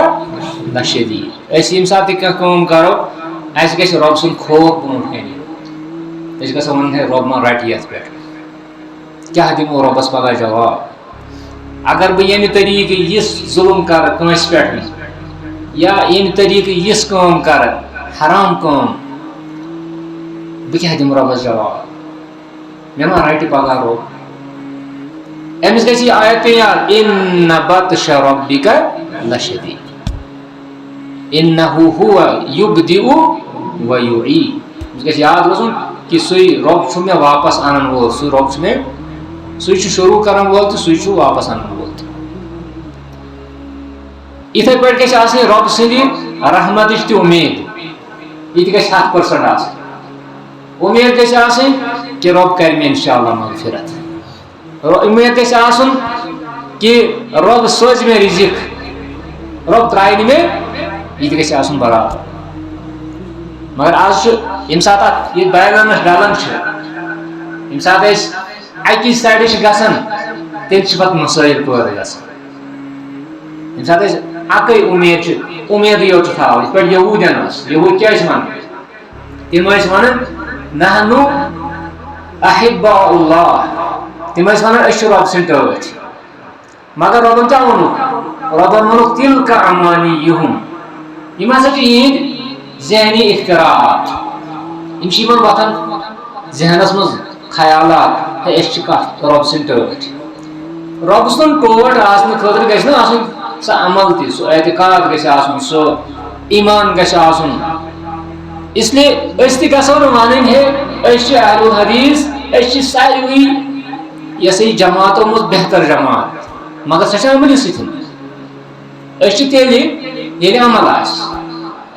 لَشَدیٖد أسۍ ییٚمہِ ساتہٕ تہِ کانٛہہ کٲم کَرو اَسہِ گژھِ رۄب سُنٛد خوف برونٛٹھ کَنہِ أسۍ گژھو وَنُن ہے رۄب ما رَٹہِ یَتھ پٮ۪ٹھ کیٛاہ دِمو رۄبَس پگاہ جواب اگر بہٕ ییٚمہِ طریٖقہٕ یِژھ ظُلم کَرٕ کٲنٛسہِ پٮ۪ٹھ یا ییٚمہِ طریٖقہٕ یِژھ کٲم کَرٕ حرام کٲم بہٕ کیٛاہ دِمہٕ رۄبَس جواب مےٚ ما رَٹہِ پگاہ رۄب أمِس گژھِ یہِ آیت پیٚیہِ یاد اِنَّ بَطْشَ رَبِّکَ لَشَدیٖد اِنَّهُ هُوَ یُبدِئُ وَیُعیٖد أمِس گژھِ یاد روزُن کہِ سُے رۄب چھُ مےٚ واپس اَنن وول سُہ رۄب چھُ مےٚ سُے چھُ شروٗع کرن وول تہٕ سُے چھُ واپس اَنن وول تہِ یِتھٕے پٲٹھۍ گژھِ آسٕنۍ رۄب سٕنٛدِ رحمتٕچ تہِ اُمید یہِ تہِ گژھِ 100% آسٕنۍ اُمید گژھِ آسٕنۍ کہِ رۄب کرِ مےٚ اِنشاء اللہ مغفرت اُمید گژھِ آسُن کہِ رۄب سوزِ مےٚ رِزق رۄب ترٛایہِ نہٕ مےٚ یہِ تہِ گژھِ آسُن برابر مگر آز چھُ ییٚمہِ ساتہٕ اَتھ یہِ بیلَنس ڈلان چھِ ییٚمہِ ساتہٕ أسۍ اَکہِ سایڈٕ چھِ گژھان تیٚلہِ چھِ پَتہٕ مَسٲیِل پٲدٕ گژھان ییٚمہِ ساتہٕ أسۍ اَکٕے اُمید چھِ اُمیدٕے یوت چھِ تھاوٕنۍ یِتھ پٲٹھۍ یہوٗدٮ۪ن ٲس یہوٗد کیٛاہ ٲسۍ وَنان تِم ٲسۍ وَنان نحنُ احباء اللہ تِم ٲسۍ وَنان أسۍ چھِ رۄب سٕنٛدۍ ٹٲٹھۍ مگر رۄبَن کیٛاہ ووٚنُکھ رۄبَن ووٚنُکھ تِلکَ امانیہُم یِم ہسا چھِ یِہِنٛدۍ ذہنی اختراعات یِم چھِ یِمن وۄتھان ذہنس منٛز خیالات ہے أسۍ چھِ کَتھ رۄب سٕنٛدۍ ٹٲٹھۍ رۄب سُنٛد ٹوٹھ آسنہٕ خٲطرٕ گژھِ نہ آسُن سُہ عمل تہِ سُہ اعتقاد گژھِ آسُن سُہ ایمان گژھِ آسُن اس لیے أسۍ تہِ گژھو نہٕ وَنٕنۍ ہے أسۍ چھِ اہل الحدیٖث أسۍ چھِ ساروٕے یہِ ہسا یہِ جماعتو منٛز بہتر جماعت مگر سۄ چھےٚ عملہِ سۭتۍ أسۍ چھِ تیٚلہِ ییٚلہِ عمل آسہِ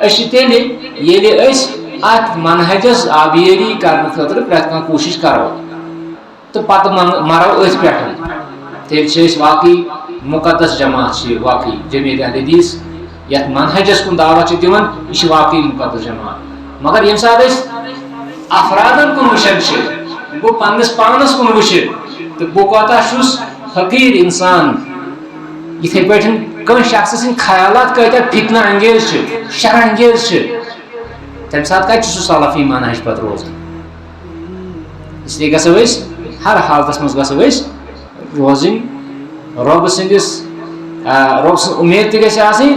أسۍ چھِ تیٚلہِ ییٚلہِ أسۍ اَتھ منہجس آبیٲری کرنہٕ خٲطرٕ پرٛٮ۪تھ کانٛہہ کوٗشِش کرو تہٕ پتہٕ مرو أتھۍ پٮ۪ٹھ تیٚلہِ چھِ أسۍ واقعی مُقدس جماعت چھِ یہِ واقعی جمیعت اہل حدیث یتھ منہجس کُن دعوت چھِ دِوان یہِ چھِ واقعی مُقدس جماعت مگر ییٚمہِ ساتہٕ أسۍ افرادن کُن وٕچھان چھِ بہٕ پننِس پانس کُن وٕچھِ تہٕ بہٕ کوتاہ چھُس حقیٖر انسان یِتھٕے پٲٹھۍ کٲنٛسہِ شخص سٕنٛدۍ خیالات کۭتیاہ فتنہٕ انگیز چھِ شر انگیز چھِ تمہِ ساتہٕ کتہِ چھُ سُہ سلفی منہج پتہٕ روزان اس لیے گژھو أسۍ ہر حالتس منٛز گژھو أسۍ روزٕنۍ رۄبہٕ سٕنٛدِس رۄب سٕنٛز اُمید تہِ گژھِ آسٕنۍ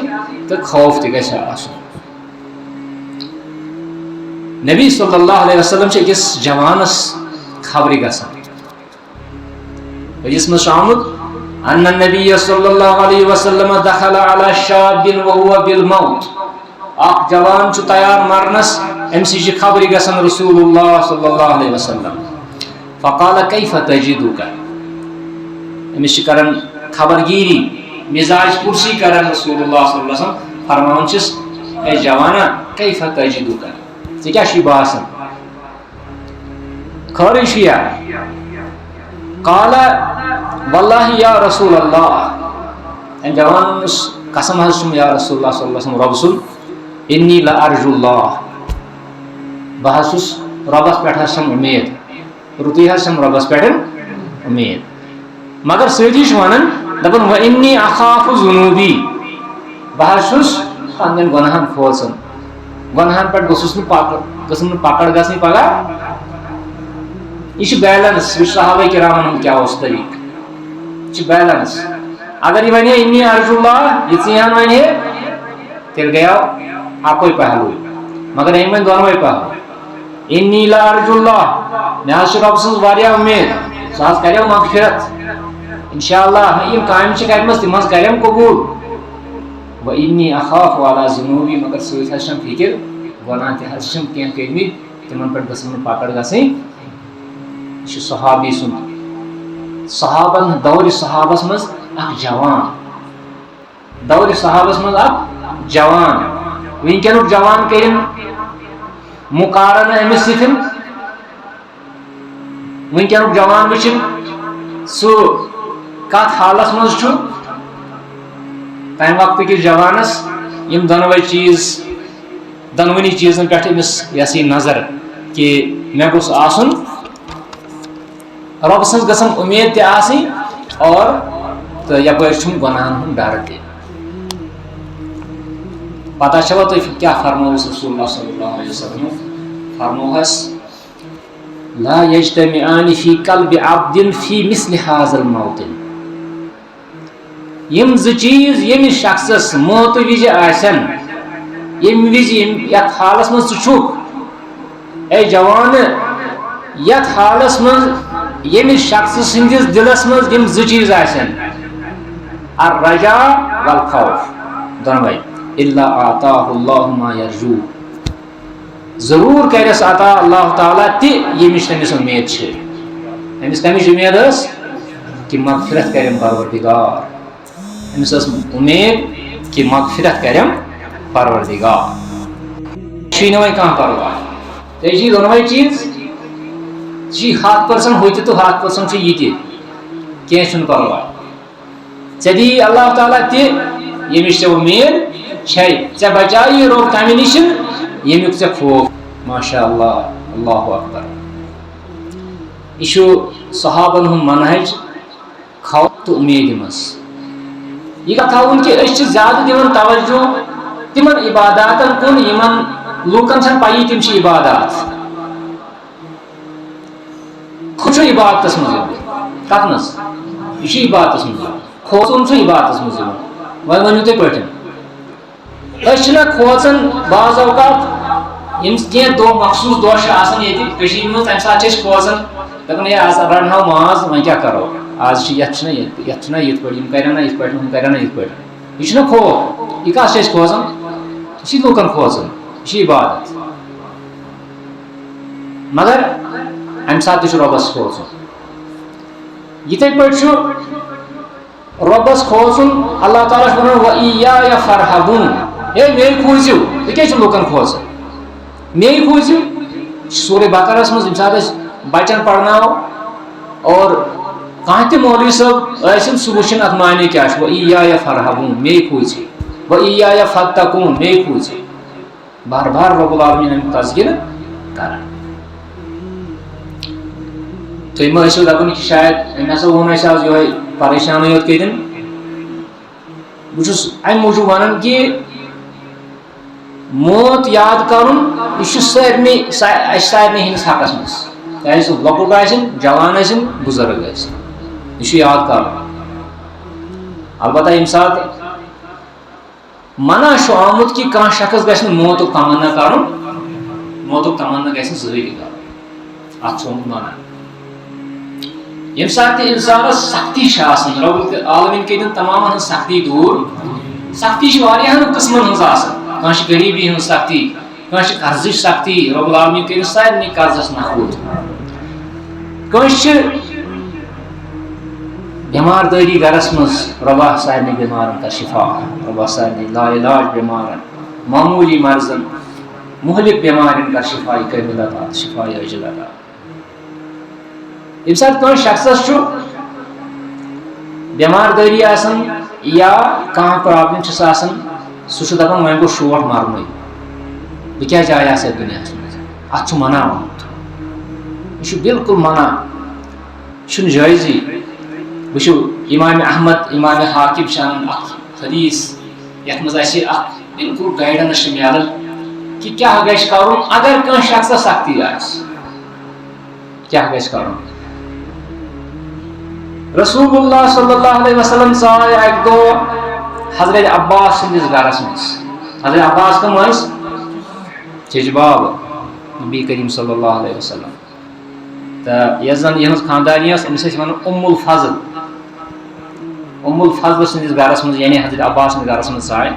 تہٕ خوف تہِ گژھِ آسُن نبی صلی اللہ علیہ وسلم چھِ أکِس جوانس خبرِ گژھان حدیثس منٛز چھُ آمُت ان النبی صلی اللہ علیہ وسلم دخل علی شاب وهو بالموت اکھ جوان چھُ تیار مرنس أمسٕے چھِ خبرِ گژھان رسول اللہ صلی اللہ علیہ وسلم فقال کیف تجدک أمِس چھِ کران خبرگیری مزاج پُرسی کران رسول اللہ صلی اللہ علیہ وسلم فرماوان چھِس اے جوانا کیف تجدک ژےٚ کیٛاہ چھُے باسان خٲرٕے چھُیا قال واللہ یا رسول اللہ أمۍ جوانس قسم حظ چھُم یا رسول اللہ صلی اللہ علیہ وسلم رۄب سُنٛد انی لارجو اللہ بہٕ حظ چھُس رۄبس پٮ۪ٹھ حظ چھم اُمید رُتُے حظ چھم رۄبس پٮ۪ٹھ اُمید مگر سۭتی چھُ ونان دپان وانی اخاف ذنوبی بہٕ حظ چھُس پننٮ۪ن گۄنہن کھوژان گۄنہن پٮ۪ٹھ گوٚژھُس نہٕ پکڑ گژھٕنۍ پگاہ یہِ چھُ بیلنس وٕچھ صحابہ کرامن ہُنٛد کیٛاہ اوس طریٖقہٕ یہِ چھُ بیلنس اگر یہِ ونہِ ہے انی ارجو اللہ یہِ ژٕ ہن ونہِ ہے تیٚلہِ گٔیو اکوے پہلوٗ مگر أمۍ ؤنۍ دۄنوے پہلوٗ انی لارجو اللہ مےٚ حظ چھِ رۄبہٕ سٕنٛز واریاہ اُمید سُہ حظ کریو مغفرت انشاء اللہ یِم کامہِ چھِ کرِمژٕ تِم حظ کریم قبوٗل وۄنۍ انی اخاف علی ذنوبی مگر سۭتۍ حظ چھم فِکر گۄناہ تہِ حظ چھم کینٛہہ کٔرمٕتۍ تِمن پٮ۪ٹھ گٔژھٕم نہٕ پکڑ گژھٕنۍ یہِ چھُ صحابی سُنٛد صحابن دورِ صحابس منٛز اکھ جوان دورِ صحابس منٛز اکھ جوان وٕنکیٚنُک جوان کٔرِن مُقارنہٕ أمِس سۭتۍ وٕنکیٚنُک جوان وٕچھِن سُہ کتھ حالس منٛز چھُ تمہِ وقتہٕ کِس جوانس یم دونوے چیز دونونی چیزن پہ امس یہ نظر کہ مے گوس آسن رب سن گژھن امید تہ آسن اور تو یپر چھم گناہن ہند ڈر تہ پتہ چھوا تھی کیا فرموس رسول اللہ صلی اللہ علیہ وسلم فرموہس لا یجتمعان فی قلب عبد فی مثل هذا الموطن یم ز چیز یم شخصس موت وز آسن یم وز یت حالس من چھک اے جوان یت حالس من یم شخص سندس دلس من یم ز چیز آسن الرجاء والخوف دونوے الا آتاہ اللہ ما یرجو ضرور کرس عطا اللہ تعالیٰ تہ یمش تمس امید چھ امس کمچ امید اس کہ مغفرت کرم پروردگار امس امید کہ مغفرت کرم پروردگار چھ وی کھانا پرواہ تی دونوے چیز جی 100% ہوتی تو 100% یہ کی پرواہ ے دی اللہ تعالیٰ تہ یمش ے امید چھ ے بچائی روک تمہ نش یمیک ے خوف ماشاء اللہ اللہ اکبر یہ صحابن ہند منہج خوف تو امید مز یہ تھاؤن کہ اس زیادہ دن توجہ تم عبادات کن یمن لوکن چھن پی تم عبادات خوش عبادت مز کت مز یہ عبادت مز کھوژن عبادت مز وی ونو تھی پہ نا کھوژان بعض اوقات کی دہ مخصوص دہ یہ مز تمہ سات کھوژان دپان ہے آج رنہو ماز وی کیا کرو آج یہ یت پہ کرن نا پہ ہم کرن نا پہ یہ خوف یہ کس کھوژان یہ لوکن کھوژان یہ عبادت مگر امہ سات تہ ربس کھوژان یتھے پہ ربس کھوژن اللہ تعالیٰ ونان وَإِيَّايَ فَارْهَبُونَ اے مے کھوزو تہ کیا لوکن کھوژان مے کھوزو سورہ بقرہس مز یم سات بچن پرناو اور کھانا تہ مولوی صاحب ٲسِن سہ وٕچھن اتھ معنی کیا وَإِيَّايَ فَارْهَبُونَ مے کھوزو وَإِيَّايَ فَاتَّقُونَ مے کھوزو بار بار رب العالمین امیُک تذکرہ کران تُہۍ ما ٲسِو دپان کہ شاید أمۍ ہسا ووٚن اَسہِ آز یہوے پریشانی یوت کتن بہس ام موجود ونان کہ موت یاد کرن یہ سارے سارے ہندس حقس مز چاہے سہ لۄکُٹ آسن جوان آسن بزرگ آسن یہ یاد کرن البتہ یم سات منع آمت کہ کھانا شخص گژھِ موتک تمنا کرن موتک تمنا گژھِ ظٲہر کرن اتھ منع یم سات انسانس سختی رب العالمین کر تمام ہن سختی دور سختی واریاہن قسمن ہن کھانا غریبی ہن سختی کھانا قرضچ سختی رب العالمین کر سارے قرضس نابود کھانا بیمار داری گرس مز ربا سارے بیمارن کا شفا ربا سارے لا علاج بیمارن معمولی مرضن مہلک بیمارن کا شفا کامل عطا شفا عاجل عطا یم سات کھانا شخصس بیمار داری آسان یا کھانا پرابلم چھس آسان سہ دپان وۄنۍ گوٚو شوٹ مرنُے بہٕ کیٛازِ آیاس یتھ دُنیاہس منٛز اتھ چھُ منع آمُت یہِ چھُ بالکل منع یہِ چھُنہٕ جٲیزٕے وٕچھِو امام احمد امام حاکم چھِ انان اکھ حدیث یتھ منٛز اسہِ اکھ بالکل گایڈنس چھِ میلان کہ کیٛاہ گژھِ کرُن اگر کٲنٛسہِ شخصس سختی آسہِ کیٛاہ گژھِ کرُن رسول اللہ صلی اللہ علیہ وسلم ژاے اکہ دۄہ حضرت عباس سندس گرس مز حضرت عباس کم چچ باب نبی کریم صلی اللہ علیہ وسلم تو یس زن یہ خاندانی امس ون ام الفضل سندس گرس مز یعنی حضرت عباس سندس گرس مز ژاے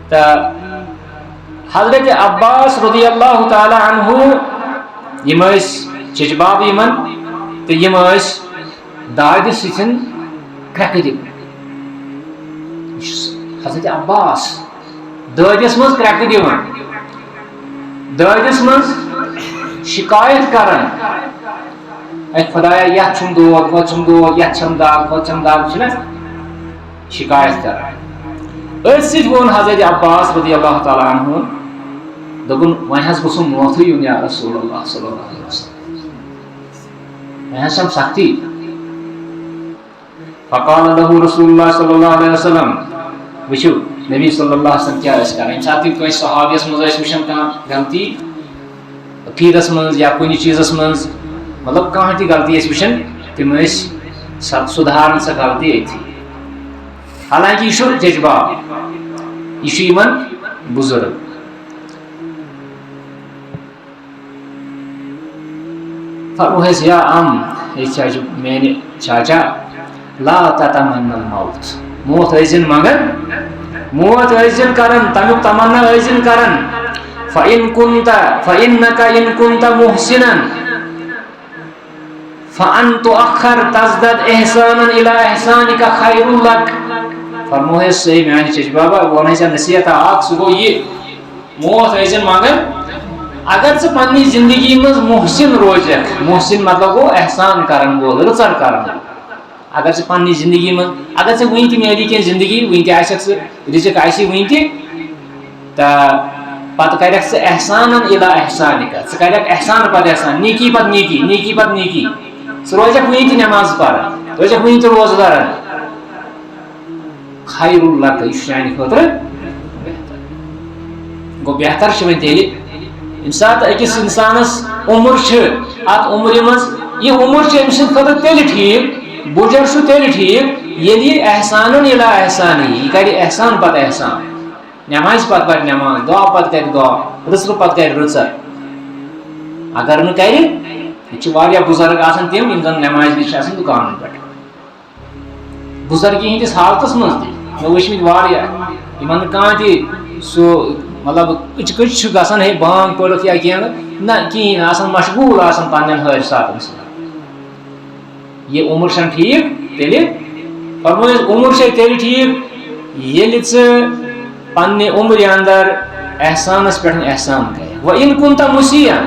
تو حضرت عباس رضی اللہ تعالی عنہ یم چچ باب یمن تو یم دادِ سۭتۍ کرٛٮ۪کہٕ دِوان حضرت عباس دٲدِس منٛز کرٛٮ۪کہٕ دِوان دٲدِس منٛز شکایت کران اے خدایا یتھ چھُم دود ہۄتھ چھُم دود یتھ چھم دگ ہۄتھ چھم دگ چھِنہ شکایت کران ست وون حضرت عباس رضی اللہ تعالیٰ عنہ دپن وۄنۍ حظ گوٚژھُم موتھٕے یُن یا رسول اللہ صلی اللہ علیہ وسلم وۄنۍ حظ چھم سختی فقال له رسول اللہ صلی اللہ علیہ وسلم وٕچھِو نبی صلی اللہ علیہ وسلم کیا ٲسۍ کران ییٚمہِ ساتہٕ تہِ کٲنٛسہِ صحابیَس منٛز ٲسۍ وٕچھان کانٛہہ غلطی عقیٖدس منٛز یا کُنہِ چیٖزس منٛز مطلب کانٛہہ تہِ غلطی ٲسۍ وٕچھان تِم ٲسۍ سُدھاران سۄ غلطی أتھی حالانکہ یہ چھُ جذبات یہ چھُ یِمن بُزرگ فرموہس یا میانہِ چاچا لا تتمنى الموت موت ٲسۍزٮ۪ن منگان موت ٲسۍزٮ۪ن کران تمیُک تمنا ٲسۍزٮ۪ن کران فإنك إن كنت محسنا فأن تؤخر تزداد إحسانا إلى إحسانك خير لك فرموہس صحیح میانہِ چچ بابا بہٕ ونہے ژےٚ نصیحتہ اکھ سُہ گوٚو یہِ موت ٲسۍزٮ۪ن منگان اگر ژٕ پننہِ زندگی منٛز محسن روزکھ محسن مطلب گوٚو احسان کرن وول رٕژر کرن وول اگر ژٕ پننہِ زندگی منٛز اگر ژےٚ وُنہِ تہِ میلی کینٛہہ زندگی وُنہِ تہِ آسکھ ژٕ رِزق آسی وُنہِ تہِ تہٕ پتہٕ کرکھ ژٕ احسانن اِلی احسانِکا ژٕ کرکھ احسان پتہٕ احسان نیکی پتہٕ نیکی نیکی پتہٕ نیکی ژٕ روزکھ وُنہِ تہِ نٮ۪ماز پران روزکھ وُنہِ تہِ روزدارن خیر لک یہ چانہ خاطر بہتر گو بہتر چھ وۄنۍ تیٚلہِ ییٚمہِ ساتہٕ أکِس اِنسانس عمر چھِ اتھ عمرِ منٛز یہِ عمر چھِ أمۍ سٕنٛدِ خٲطرٕ تیٚلہِ ٹھیٖک بُجر چھُ تیٚلہِ ٹھیٖک ییٚلہِ یہِ احسانن اِلی احسانی یہِ کرِ احسان پتہٕ احسان نٮ۪مازِ پتہٕ پرِ نٮ۪ماز دُعا پتہٕ کرِ دُعا رٕژرٕ پتہٕ کرِ رٕژر اگر نہٕ کرِ ییٚتہِ چھِ واریاہ بُزرگ آسان تِم یِم زن نٮ۪مازِ وِزِ چھِ آسان دُکانن پٮ۪ٹھ بُزرگی ہٕنٛدِس حالتس منٛز تہِ مےٚ وٕچھمٕتۍ واریاہ یِمن نہٕ کانٛہہ تہِ سُہ مطلب کٕچ کٕچ چھُ گژھان ہے بانگ پٔرِکھ یا کینٛہہ نہ کِہیٖنۍ نہٕ آسان مشغوٗل آسان پننٮ۪ن حٲرثاتن سۭتۍ یہِ عمر چھنہٕ ٹھیٖک تیٚلہِ فرمووُس عمر چھے تیٚلہِ ٹھیٖک ییٚلہِ ژٕ پننہِ عمرِ اندر احسانس پٮ۪ٹھ احسان کرِ وۄنۍ اِن کُنت مُسیٖعن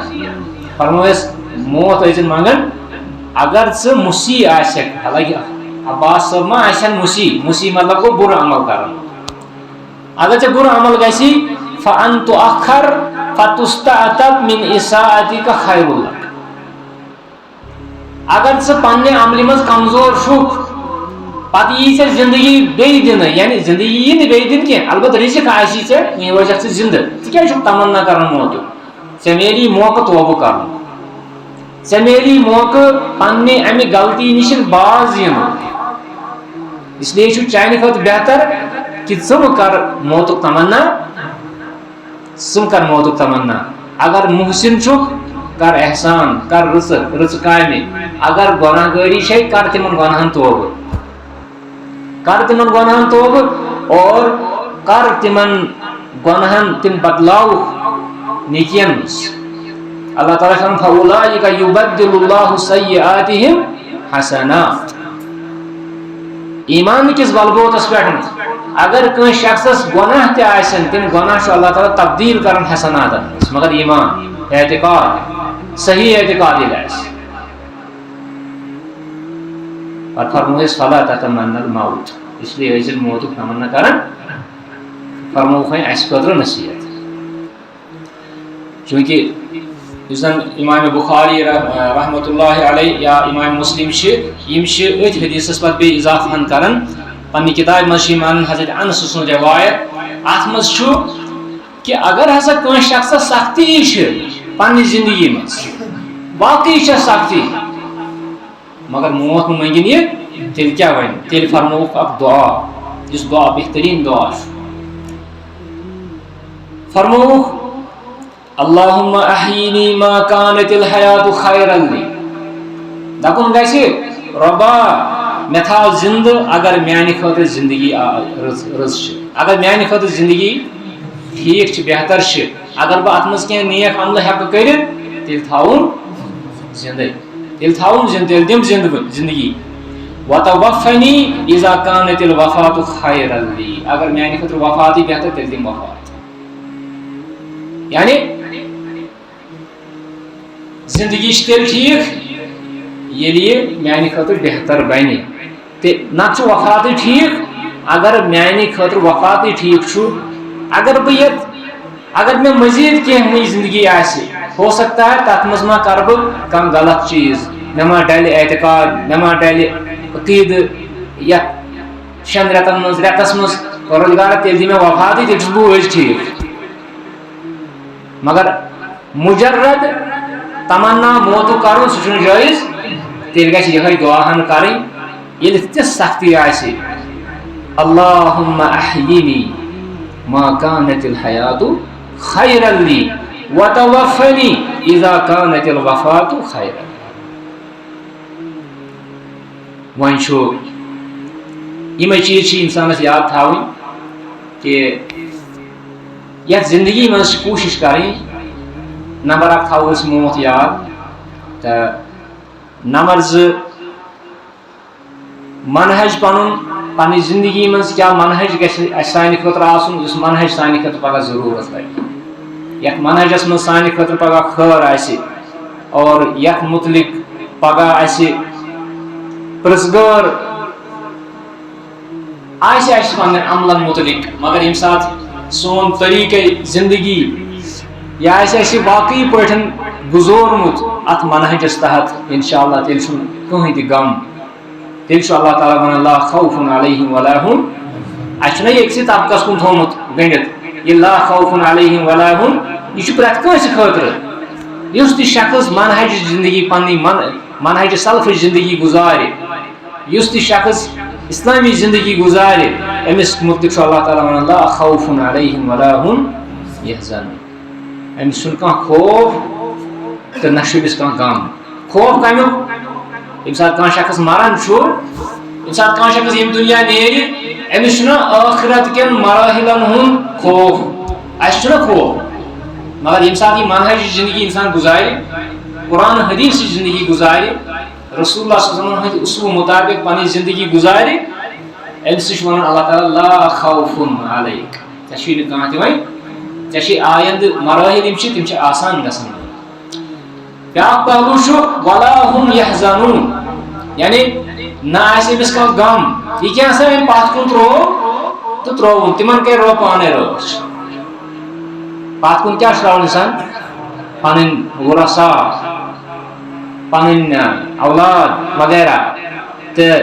فرمووُس موت ٲسۍزٮ۪ن منگان اگر ژٕ مُسیٖع آسکھ حالانکہ عباس صٲب ما آسن مُسیٖع مطلب گوٚو بُرٕ عمل کران اگر ژےٚ بُرٕ عمل گژھی فأن تؤخر فتستعتب من إساءتك خير لك اگر ژٕ پننہِ عملہِ منٛز کمزور چھُکھ پتہٕ یی ژےٚ زندگی بیٚیہِ دِنہٕ یعنی زندگی یی نہٕ بیٚیہِ دِنہٕ کینٛہہ البتہ رِزق آسی ژےٚ وۄنۍ روزکھ ژٕ زندٕ ژٕ کیازِ چھُکھ تمنا کران موتُک ژےٚ میلی موقعہٕ توبہٕ کرُن ژےٚ میلی موقعہٕ پننہِ امہِ غلطی نِش باز یِنُک اس لیے چھُ چانہِ خٲطرٕ بہتر کہ ژٕ کر موتُک تمنا ژٕ کر موتُک تمنا اگر محسن چھُکھ کر احسان کر رٕژٕ کامہِ اگر گۄناہ گٲری چھے کر تِمن گۄناہن توبہٕ کر تِمن گۄناہن توبہٕ اور کر تِمن گۄناہن تِم بدلاوُکھ نیکین منٛز اللہ تعالیٰ چھُ وَنان فَأُولَٰئِکَ یُبَدِّلُ اللّٰهُ سَیِّئَاتِہِم حَسَنَات ایمان کِس بلبوتس پٮ۪ٹھ اگر کٲنٛسہِ شخصس گۄناہ تہِ آسن تِم گۄناہ چھُ اللہ تعالیٰ تبدیٖل کران حسناتن منٛز مگر ایمان اعتقاد صحیح اعتقاد ییٚلہِ آسہِ پتہٕ فرمووُس فلا تتمنى الموت اس لیے ٲسۍزٮ۪ن موتُک تمنا کران فرمووُکھ وۄنۍ اَسہِ خٲطرٕ نصیحت چوٗنٛکہِ یُس زن امام بخاری رحمۃ اللہ علیہ یا امام مسلم چھِ یِم چھِ أتھۍ حدیثس پتہٕ بیٚیہِ اضافہٕ ہن کران پننہِ کِتابہِ منٛز چھِ یِم انان حضرت انس سُنٛد رِوایت اتھ منٛز چھُ کہِ اگر ہسا کٲنٛسہِ شخصس سختی چھِ پننہِ زندگی منٛز باقٕے چھےٚ سختی مگر موت نہٕ منٛگِنۍ یہِ تیٚلہِ کیٛاہ وَنہِ تیٚلہِ فرمووُکھ اکھ دُعا یُس دُعا بہتریٖن دُعا چھُ فرمووُکھ اللہُمَّ احیٖنی ما کانت الحیاتُ خیرا لی دپُن گژھِ رۄبا مےٚ تھاو زندٕ اگر میانہِ خٲطرٕ زندگی رٕژ چھِ اگر میانہِ خٲطرٕ زندگی ٹھیٖک چھِ بہتر چھِ اگر بہٕ اتھ منٛز کینٛہہ نیک عملہٕ ہٮ۪کہٕ کٔرِتھ تیٚلہِ تھاوُن زندے تیٚلہِ تھاوُن زندٕ تیٚلہِ دِم زندگی وتوفنی اذا کانت الوفاتُ خیرا لی اگر میانہِ خٲطرٕ وفاتٕے بہتر تیٚلہِ دِم وفات یعنی زندگی چھِ تیٚلہِ ٹھیٖک ییٚلہِ یہِ میانہِ خٲطرٕ بہتر بنہِ تہٕ نتہٕ چھُ وفاتٕے ٹھیٖک اگر میانی خاطر وفات ٹھیک چھو اگر اگر میں مزید کی نئی زندگی آسی ہو سکتا ہے تک مز ما کر بہ کم غلط چیز مے ما ڈلہِ اعتقاد مے ما ڈلہِ عقید یا شن رتن مز رتس مز روزگار تیل دی میں وفات تیل چھس بہ ٹھیک مگر مجرد تمنا موتو کرن سہ جائز تیل گژھِ یہے دعا ہن کریں ییٚلہِ تِژھ سختی آسہِ اللهم احیینی ما كانت الحیات خیرا لی وتوفنی اذا كانت الوفات خیرا. وۄنۍ چھُ یِمے چیٖز چھِ اِنسانس یاد تھاوٕنۍ کہ یتھ زندگی منٛز چھِ کوٗشِش کرٕنۍ نمبر اکھ تھاوو أسۍ موت یاد تہٕ نمبر زٕ منہج پنٕنۍ زندگی منٛز کیٛاہ منہج گژھِ اَسہِ سانہِ خٲطرٕ آسُن یُس منہج سانہِ خٲطرٕ پگاہ ضروٗرت لگہِ یتھ منہجس منٛز سانہِ خٲطرٕ پگاہ خٲر آسہِ اور یتھ متعلق پگاہ اَسہِ پرژھگٲر آسہِ اَسہِ پنٕنٮ۪ن عملن متعلق مگر ییٚمہِ ساتہٕ سون طریٖقے زندگی یہِ آسہِ اَسہِ واقعی پٲٹھۍ گُزورمُت اتھ منہجس تحت انشاء اللہ تیٚلہِ چھُنہٕ کٕہٕنۍ تہِ غم تیٚلہِ چھُ اللہ تعالیٰ ونان لا خوف علیہم ولا ہم اَسہِ چھُنہ یہِ أکسٕے طبقس کُن تھوٚومُت گٔنڈِتھ یہِ لا خوف علیہم ولا ہم یہِ چھُ پرٛٮ۪تھ کٲنٛسہِ خٲطرٕ یُس تہِ شخص منہجٕچ زندگی پنٕنۍ منہجہِ سلفٕچ زندگی گُزارِ یُس تہِ شخص اسلامی زندگی گُزارِ أمِس متعلق چھُ اللہ تعالیٰ ونان لا خوف علیہم ولا ہم یحزنون أمِس چھُنہٕ کانٛہہ خوف تہٕ نہ چھُ أمِس کانٛہہ غم خوف کمیُک ییٚمہِ ساتہٕ کانٛہہ شخص مران چھُ ییٚمہِ ساتہٕ کانٛہہ شخص ییٚمہِ دُنیا نیرِ أمِس چھُنہ ٲخرت کٮ۪ن مراحلن ہُنٛد خوف اَسہِ چھُنہ خوف مگر ییٚمہِ ساتہٕ یہِ منہجٕچ زندگی انسان گُزارِ قرآن حدیٖثٕچ زندگی گُزارِ رسول اللہ صلی اللہ علیہ وسلم ہٕنٛدِ اصوٗل مُطابق پنٕنۍ زندگی گُزارِ أمِس چھُ ونان اللہ تعالیٰ لا خوف علیک ژےٚ چھُے نہٕ کانٛہہ تہِ وۄنۍ ژےٚ چھِ آیندٕ مراحل یِم چھِ تِم چھِ آسان گژھان بیاکھ پہلوٗ چھُ ولا ہم یحزنون یعنی نہ آسہِ أمِس کانٛہہ غم یہِ کیٛاہ سا أمۍ پتھ کُن ترٛوو تہٕ ترٛووُن تِمن کَرِ رۄب پانے رٲچھ پتھ کُن کیٛاہ چھُ ترٛاوُن اِنسان پنٕنۍ ورثا پنٕنۍ اولاد وغیرہ تہٕ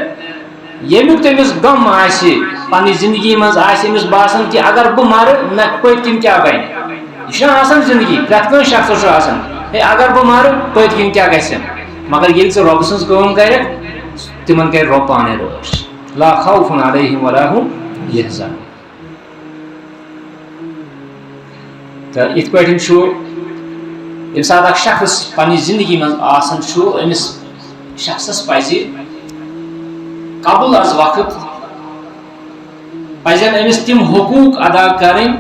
ییٚمیُک تٔمِس غم آسہِ پنٕنۍ زندگی منٛز آسہِ أمِس باسان کہِ اگر بہٕ مرٕ مےٚ پٔتۍ کِنۍ کیٛاہ بنہِ یہِ چھُنہ آسان زندگی پرٛٮ۪تھ کٲنٛسہِ شخصس چھُ آسان ہے اگر بہٕ مرٕ پٔتۍ کِنۍ کیٛاہ گژھِ مگر ییٚلہِ ژٕ رۄبہٕ سٕنٛز کٲم کرکھ تِمن کَرِ رۄب پانے رٲچھ لا خوف علیہم ولا ہم یحزنون. تہٕ یِتھ پٲٹھۍ چھُ ییٚمہِ ساتہٕ اکھ شخص پننہِ زندگی منٛز آسان چھُ أمِس شخصس پزِ قبل از وقت پزن أمِس تِم حقوٗق ادا کرٕنۍ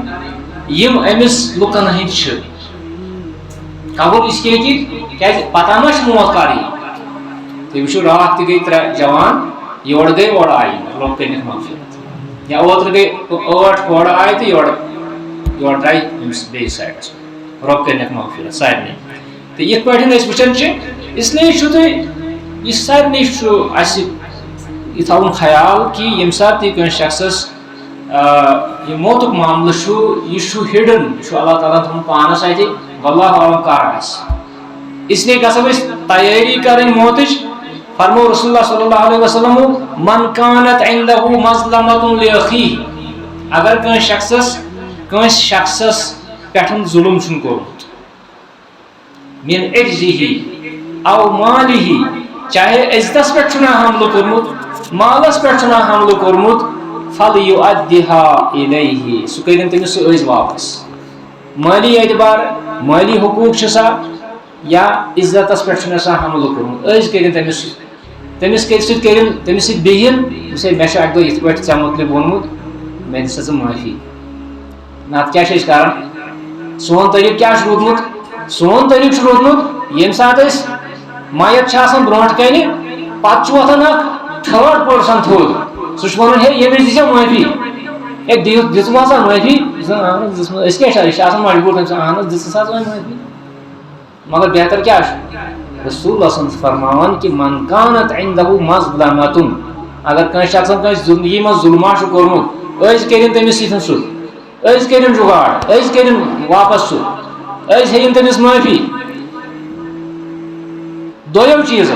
یِم أمِس لُکن ہٕنٛدۍ چھِ قبل اس لیے کہ کیازِ پتہ ما چھُ موت کر یی تُہۍ وٕچھِو راتھ تہِ گٔے 3 جوان یورٕ گٔے اورٕ آیہِ رۄب کٔرِنکھ مغفرت یا اوترٕ گٔے 8 ہورٕ آیہِ تہٕ یورٕ درٛاے أمِس بیٚیِس سایڈس رۄب کٔرِنکھ مغفرت سارنٕے تہٕ یِتھ پٲٹھۍ أسۍ وٕچھان چھِ اسلیے چھُ تُہۍ یہِ سارنٕے چھُ اَسہِ یہِ تھاوُن خیال کہِ ییٚمہِ ساتہٕ تہِ کٲنٛسہِ شخصس یہِ موتُک معاملہٕ چھُ یہِ چھُ ہِڈٕن یہِ چھُ اللہ تعالیٰ ہن تھوٚومُت پانس اَتہِ واللہ عالم کر آسہِ اسلیے گژھو أسۍ تیٲری کرٕنۍ موتٕچ فرمو رسول اللہ صلی اللہ علیہ وسلم من کانت عندہ مظلمۃ لاخیہ اگر کٲنٛسہِ شخصس پٮ۪ٹھ ظُلم چھُنہٕ کوٚرمُت من عرضہ او مالہ چاہے عزتس پٮ۪ٹھ چھُنہ حملہٕ کوٚرمُت مالس پٮ۪ٹھ چھُنہ حملہٕ کوٚرمُت فلیؤدِّہا الیہ سُہ کٔرِنۍ تٔمِس سُہ أزۍ واپس مٲلی اعتبار مٲلی حقوٗق چھِ سا یا عزتس پٮ۪ٹھ چھُنہ سا حملہٕ کوٚرمُت أزۍ کٔرِنۍ تٔمِس سۭتۍ بِہِن مےٚ چھُ اکہِ دۄہ یِتھ پٲٹھۍ ژےٚ مُتعلِق ووٚنمُت مےٚ دِ سا ژٕ معٲفی نتہٕ کیٛاہ چھِ أسۍ کران سون طریٖقہٕ کیٛاہ چھُ روٗدمُت سون طریٖقہٕ چھُ روٗدمُت ییٚمہِ ساتہٕ أسۍ مَیت چھِ آسان برونٛٹھ کَنہِ پتہٕ چھُ وۄتھان اکھ 3rd پٔرسن تھوٚد سُہ چھُ ونان ہے ییٚمِس دِ ژےٚ معٲفی ہے دِژمٕژ ہسا معٲفی اہن حظ دِژمٕژ أسۍ کیٛاہ چھِ یہِ چھِ آسان مجبوٗر تٔمِس اہن حظ دِژٕس حظ وۄنۍ معٲفی مگر بہتر کیٛاہ چھُ رسول اللہ صلی اللہ علیہ وسلم فرماوان کہِ من کانت عندہ مظلمۃ اگر کنس شخص کنس زندگی من ظلمہ کورمت أسۍ کٔرِن تٔمِس سۭتۍ سُہ أسۍ کٔرِن جُگاڑ أسۍ کٔرِن واپس سُہ أسۍ ہیٚیِن تٔمِس معٲفی دوٚیِم چیٖز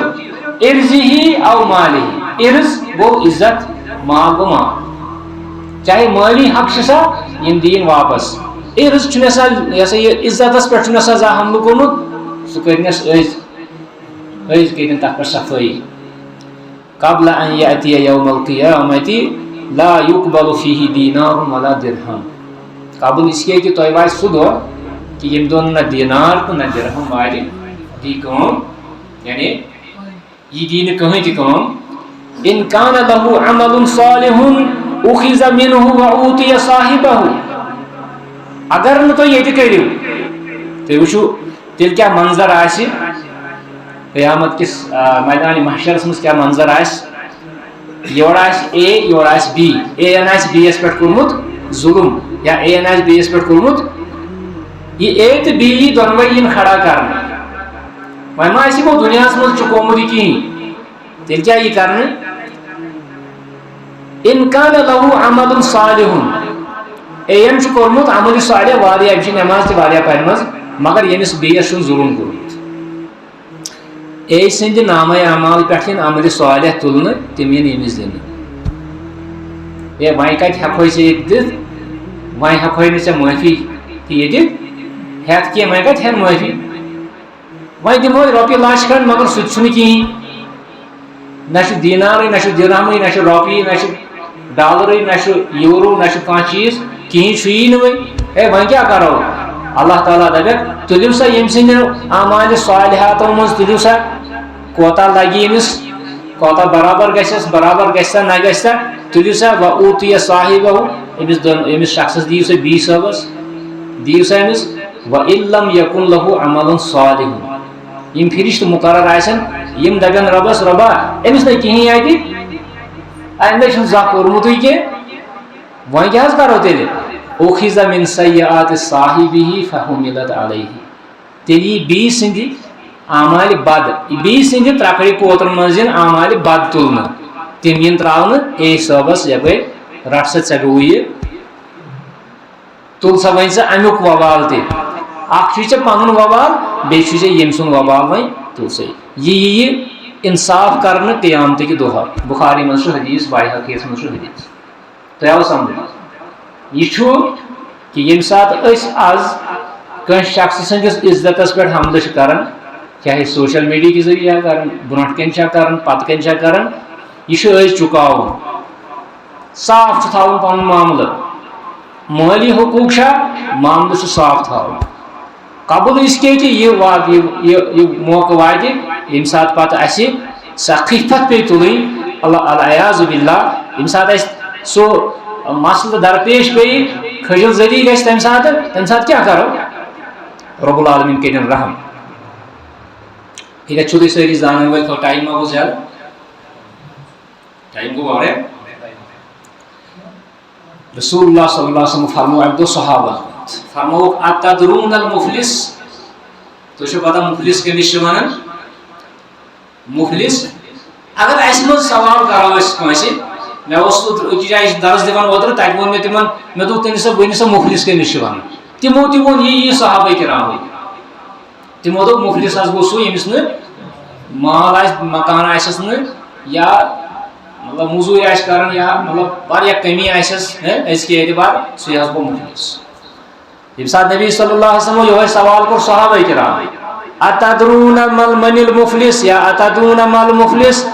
عرضی او مالی عرض گوٚو عزت مال گوٚو مال چاہے مٲلی حق چھِ سا یِم دِیِن واپس عرض چھُنہٕ سا یہِ ہسا یہِ عزتس پٮ۪ٹھ چھُنہٕ سا زانٛہہ حملہٕ کوٚرمُت سُہ کٔرنَس أسۍ کٔرِن تتھ پٮ۪ٹھ صفٲیی قبل ان یأتی یوم القیامۃ لا یقبل فیہ دینار ولا درہم قبل اس لیے کہ تۄہہِ واتہِ سُہ دۄہ کہ ییٚمہِ دۄہ نہ دینار تہٕ نہ درہم واتہِ دی کٲم یعنی یہ دی نہٕ کٕہٕنۍ تہِ کٲم ان کان لہو عمل صالح اخذ منہ وعوتی صاحبہ اگر نہٕ تُہۍ ییٚتہِ کٔرِو تُہۍ وٕچھِو تیٚلہِ کیٛاہ منظر آسہِ قیامت کس میدان محشرس مز کیا منظر یور اے یور بی اے این بی یس پہ کورمت ظلم یا اے این بی یس پہ کورمت یہ اے تو بی دونوے کھڑا کرنا وی ما گو دنیا مز چکومت یہ کہین تیل کیا یہ کرنا ان کان لہو عمل صالح اے این کورمت عمل صالح واریاہ یہ نماز تہ واریاہ پرمز مگر یمس بیس ظلم کورمت اے سند نامہ اعمال پہ عمل صالح تلن تم یمس دن اے وی کت ہیکو ژےٚ دِتھ وی ہیکو نہٕ ژےٚ معٲفی تہِ ییٚتہِ ہیتھ کینٛہہ وی کتہِ ہٮ۪ن معٲفی وی دِمو رۄپیہِ لچھ کھنڈ مگر سُہ تہِ چھُنہٕ کِہیٖنۍ نہ چھُ دینارٕے نہ چھُ درہمٕے نہ چھُ رۄپیہِ نہ چھُ ڈالرٕے نہ چھُ یوٗرو نہ چھُ کانٛہہ چیٖز کِہیٖنۍ چھُیی نہٕ وۄنۍ ہے وۄنۍ کیٛاہ کرو اللہ تعالیٰ دپیکھ تُلِو سا ییٚمہِ سٕنٛدِ اعمالِ صالحاتو منٛز تُلِو سا کوتاہ لگہِ أمِس کوتاہ برابر گژھٮ۪س برابر گژھِ سا نہ گژھِ سا تُلِو سا و اوٗتِیَ صاحبہ أمِس شخصس دِیِو سا بی صٲبس دِیِو سا أمِس و اِلم یکُن لہو عمل صالح یِم فرشتہٕ مُقرر آسن یِم دپن رۄبس رۄبا أمِس نہٕ کِہیٖنۍ اَتہِ أمۍ نَے چھُنہٕ زانٛہہ کوٚرمُتٕے کینٛہہ وۄنۍ کیٛاہ حظ کرو تیٚلہِ اُخِذ من سیئات صاحبہ فحملت علیہ تیٚلہِ یی بی سٕنٛدِ اعمالِ بد بی سٕنٛدِ ترٛکرِ پوترن منٛز یِن اعمالِ بد تُلنہٕ تِم یِن ترٛاونہٕ اے صٲبس یپٲرۍ رٹ سا ژےٚ گوٚوُے یہِ تُل سا وۄنۍ ژٕ امیُک وبال تہِ اکھ چھُے ژےٚ پنُن وبال بیٚیہِ چھُے ژےٚ ییٚمہِ سُنٛد وبال وۄنۍ تُل سا یہِ یِیہِ انصاف کرنہٕ قیامتٕکہِ دۄہ بخاری منٛز چھُ حدیث بایحقیَس منٛز چھُ حدیث تۄہہِ آوٕ سمجھ یہ چھُ کہ ییٚمہِ ساتہٕ أسۍ آز کٲنٛسہِ شخص سٕنٛدِس عزتس پٮ۪ٹھ حملہٕ چھِ کران چاہے سوشل میڈیا کہِ ذٔریعہٕ کران برونٛٹھ کَنۍ چھا کران پتہٕ کَنۍ چھا کران یہِ چھُ أسۍ چُکاوُن صاف چھُ تھاوُن پنُن معاملہٕ مٲلی حقوٗق چھا معاملہٕ چھُ صاف تھاوُن قبل اس کے کہ یہ موقع واتہِ ییٚمہِ ساتہٕ پتہٕ اَسہِ سۄ خِفت پیٚیہِ تُلٕنۍ العیاذ باللہ ییٚمہِ ساتہٕ اَسہِ سُہ مسلہٕ درپیش پیٚیہِ کھٔجِل ذٔریعہٕ گژھِ تمہِ ساتہٕ کیٛاہ کرو رب العالمیٖن کٔرِنۍ رحم ییٚتٮ۪تھ چھُو تُہۍ سٲری زانن وٲلۍ تھوڑا ٹایم ما گوٚو زیادٕ ٹایم گوٚو واریاہ رسول اللہ صلی اللہ علیہ وسلم فرمو اکہِ دۄہ صحابہ فرمووُکھ اتدرون المفلس تُہۍ چھُو پتہ مفلس کٔمِس چھِ ونان مفلس اگر اَسہِ منٛز سوال کرو أسۍ کٲنٛسہِ مےٚ اوس أکِس جایہِ درس دِوان اوترٕ تتہِ ووٚن مےٚ تِمن مےٚ دوٚپ تٔمِس ؤنِو سا مفلس کٔمِس چھِ ونان تِمو تہِ ووٚن یی صحابہ کرامٕے تِمو دوٚپ مفلس حظ گوٚو سُہ ییٚمِس نہٕ مال آسہِ مکان آسٮ۪س نہٕ یا مطلب موٚزوٗرۍ آسہِ کران یا مطلب واریاہ کٔمی آسٮ۪س أزکہِ اعتبار سُے حظ گوٚو مفلس ییٚمہِ ساتہٕ نبی صلی اللہ علیہ وسلم یِہوے سوال کوٚر صحابہ کرام اتدرون من المفلس یا اتدرون ما المفلس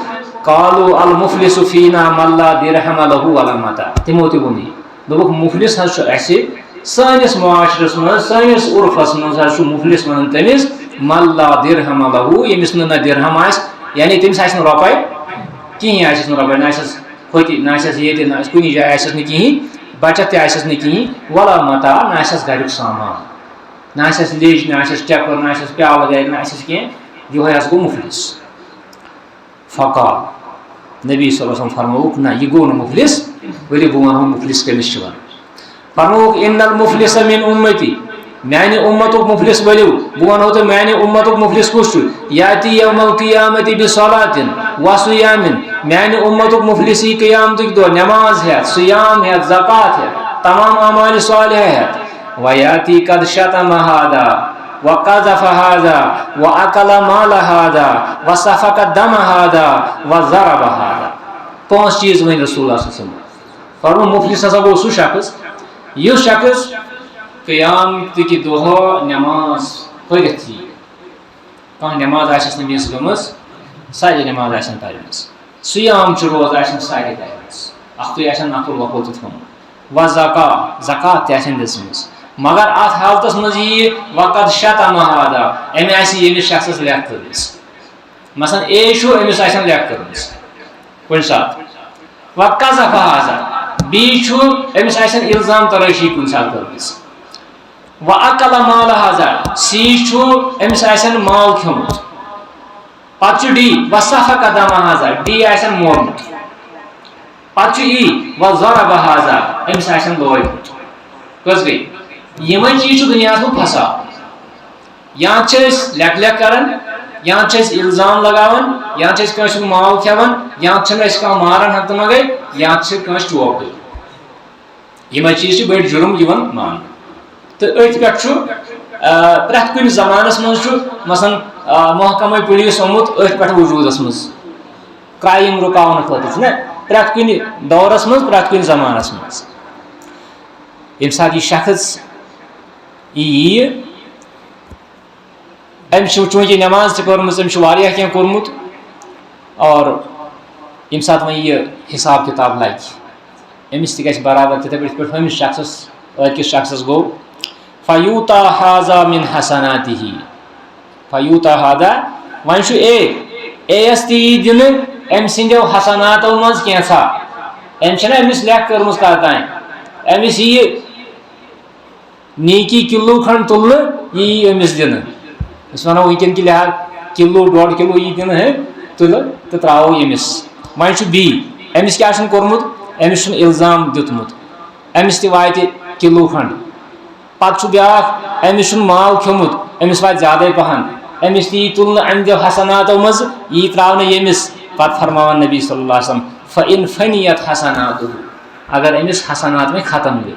قالوا المفلس فینا من لا درہم لہ ولا متاع تِمو تہِ ووٚن یی دوٚپُکھ مفلس حظ چھُ اَسہِ سٲنِس معاشرس منٛز سٲنِس عرفس منٛز حظ چھُ مفلس ونان تٔمِس من لا درہم لہو ییٚمِس نہٕ درہم آسہِ یعنی تٔمِس آسہِ نہٕ رۄپے کِہیٖنۍ آسٮ۪س نہٕ رۄپے نہ آسٮ۪س ہوٚتہِ نہ آسٮ۪س ییٚتہِ نہ آسہِ کُنہِ جایہِ آسٮ۪س نہٕ کِہیٖنۍ بچت تہِ آسٮ۪س نہٕ کِہیٖنۍ ولا متاع نہ آسٮ۪س گریُک سامان نہ آسٮ۪س لیٚج نہ آسٮ۪س ٹٮ۪کُر نہ آسٮ۪س پیالہٕ گرِ نہ آسٮ۪س کینٛہہ یِہوے حظ گوٚو مفلس فقال نبی صلی اللہ علیہ وسلم فرمووُکھ نہ یہِ گوٚو نہٕ مفلس ؤلِو بہٕ ونہو مفلس کٔمِس چھِ ونان فرمووُکھ ان المفلس من امتی میانہ امتک مفلس ولو بہ ونو تو میانہ امتک مفلس کس یاتی یوم القیامت بصلاۃ وصیام میانہ امتک مفلس یہ قیامتک دہ نماز ہیت صیام ہیت زکات ہیت تمام اعمال صالحہ ہیت ویاتی قد شتم هذا وقذف هذا واكل مال هذا وسفك دم هذا وضرب هذا پانچ چیز ون رسول اللہ صلی اللہ علیہ وسلم فرمو مفلس ہسا گو سہ شخص یہ شخص قیامت کی دہ نماز پڑھت کھانا نماز آس مس گمز ساری نماز آسن پرم سیام روز آسن ساری پرم اخت نقل وقل تو تھومت و زکات تہ دژمژ مگر ات حالتس مز یہ وقت شتم هذا ام یمس شخصس لیکھ کرمس مثلا اے امس آسن لیکھ کرمس کن سات وقذف هذا بی امس آسن الزام تراشی کن سات کرمس وَأَكَلَ مَالَ هَذَا سی امس آسن مال کھیومت پتہ ڈی وَصَفَكَ دَمَ هَذَا ڈی آسن مورمت پتہ ای وَضَرَبَ هَذَا امس آسن لویمت کس گئی یمے چیز دنیا میں پھسا یا لیکھ لیکھ کران یا الزام لگاون یا کنس مال کھیوان یا ماران حق مگے یا کنس ٹوپ یمے چیز بڑ جرم مان تو ات پہ پریت کن زمانس مز مثلا محکمہ پولیس آمت ات پہ وجودس مز کرائم رکاؤن خاطر نا پریت کن دورس مز پریت کن زمانس مز یم سات یہ شخص یہ چونکہ نماز تم کی کورمت اور یم سات وہ یہ حساب کتاب لگہ امس تہ گھر برابر تتھے پہ ہمس شخصس أکس شخصس گو فیوتا هذا من حسناته فیوتا هذا ون اے یس تی دن ام سندو حسناتو مز کینسا ام چھنا امس لیکھ کرمس کاتان امس یہ نیکی کلو کھنڈ تل یہ امس دن اس ونو ونکن کہ لحاظ کلو ڈوڑ کلو یہ دن ہے تل تو تراو امس ون بی امس کیا کورمت امس الزام دیتمت امس تہ وات کلو کھنڈ پتہ بیاکھ امس مال کھیومت امس وات زیادہ پہن امس تی تل ام دو حسناتو مز یہ تراؤن یمس پتہ فرماون نبی صلی اللہ علیہ وسلم فإن فنیت حسناتہ اگر امس حسنات میں ختم گئی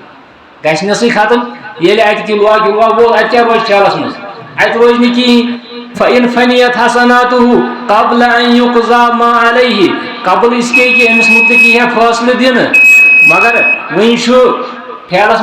گھس نسے ختم یل ات کلوا گول ات کیا روز خیالس مز ات روز نی کہین فإن فنیت حسناتہ قبل ان یقضى ما علیہ قبل اس کے کہ امس متعلق یہ فیصلہ دن مگر وہیں فیلس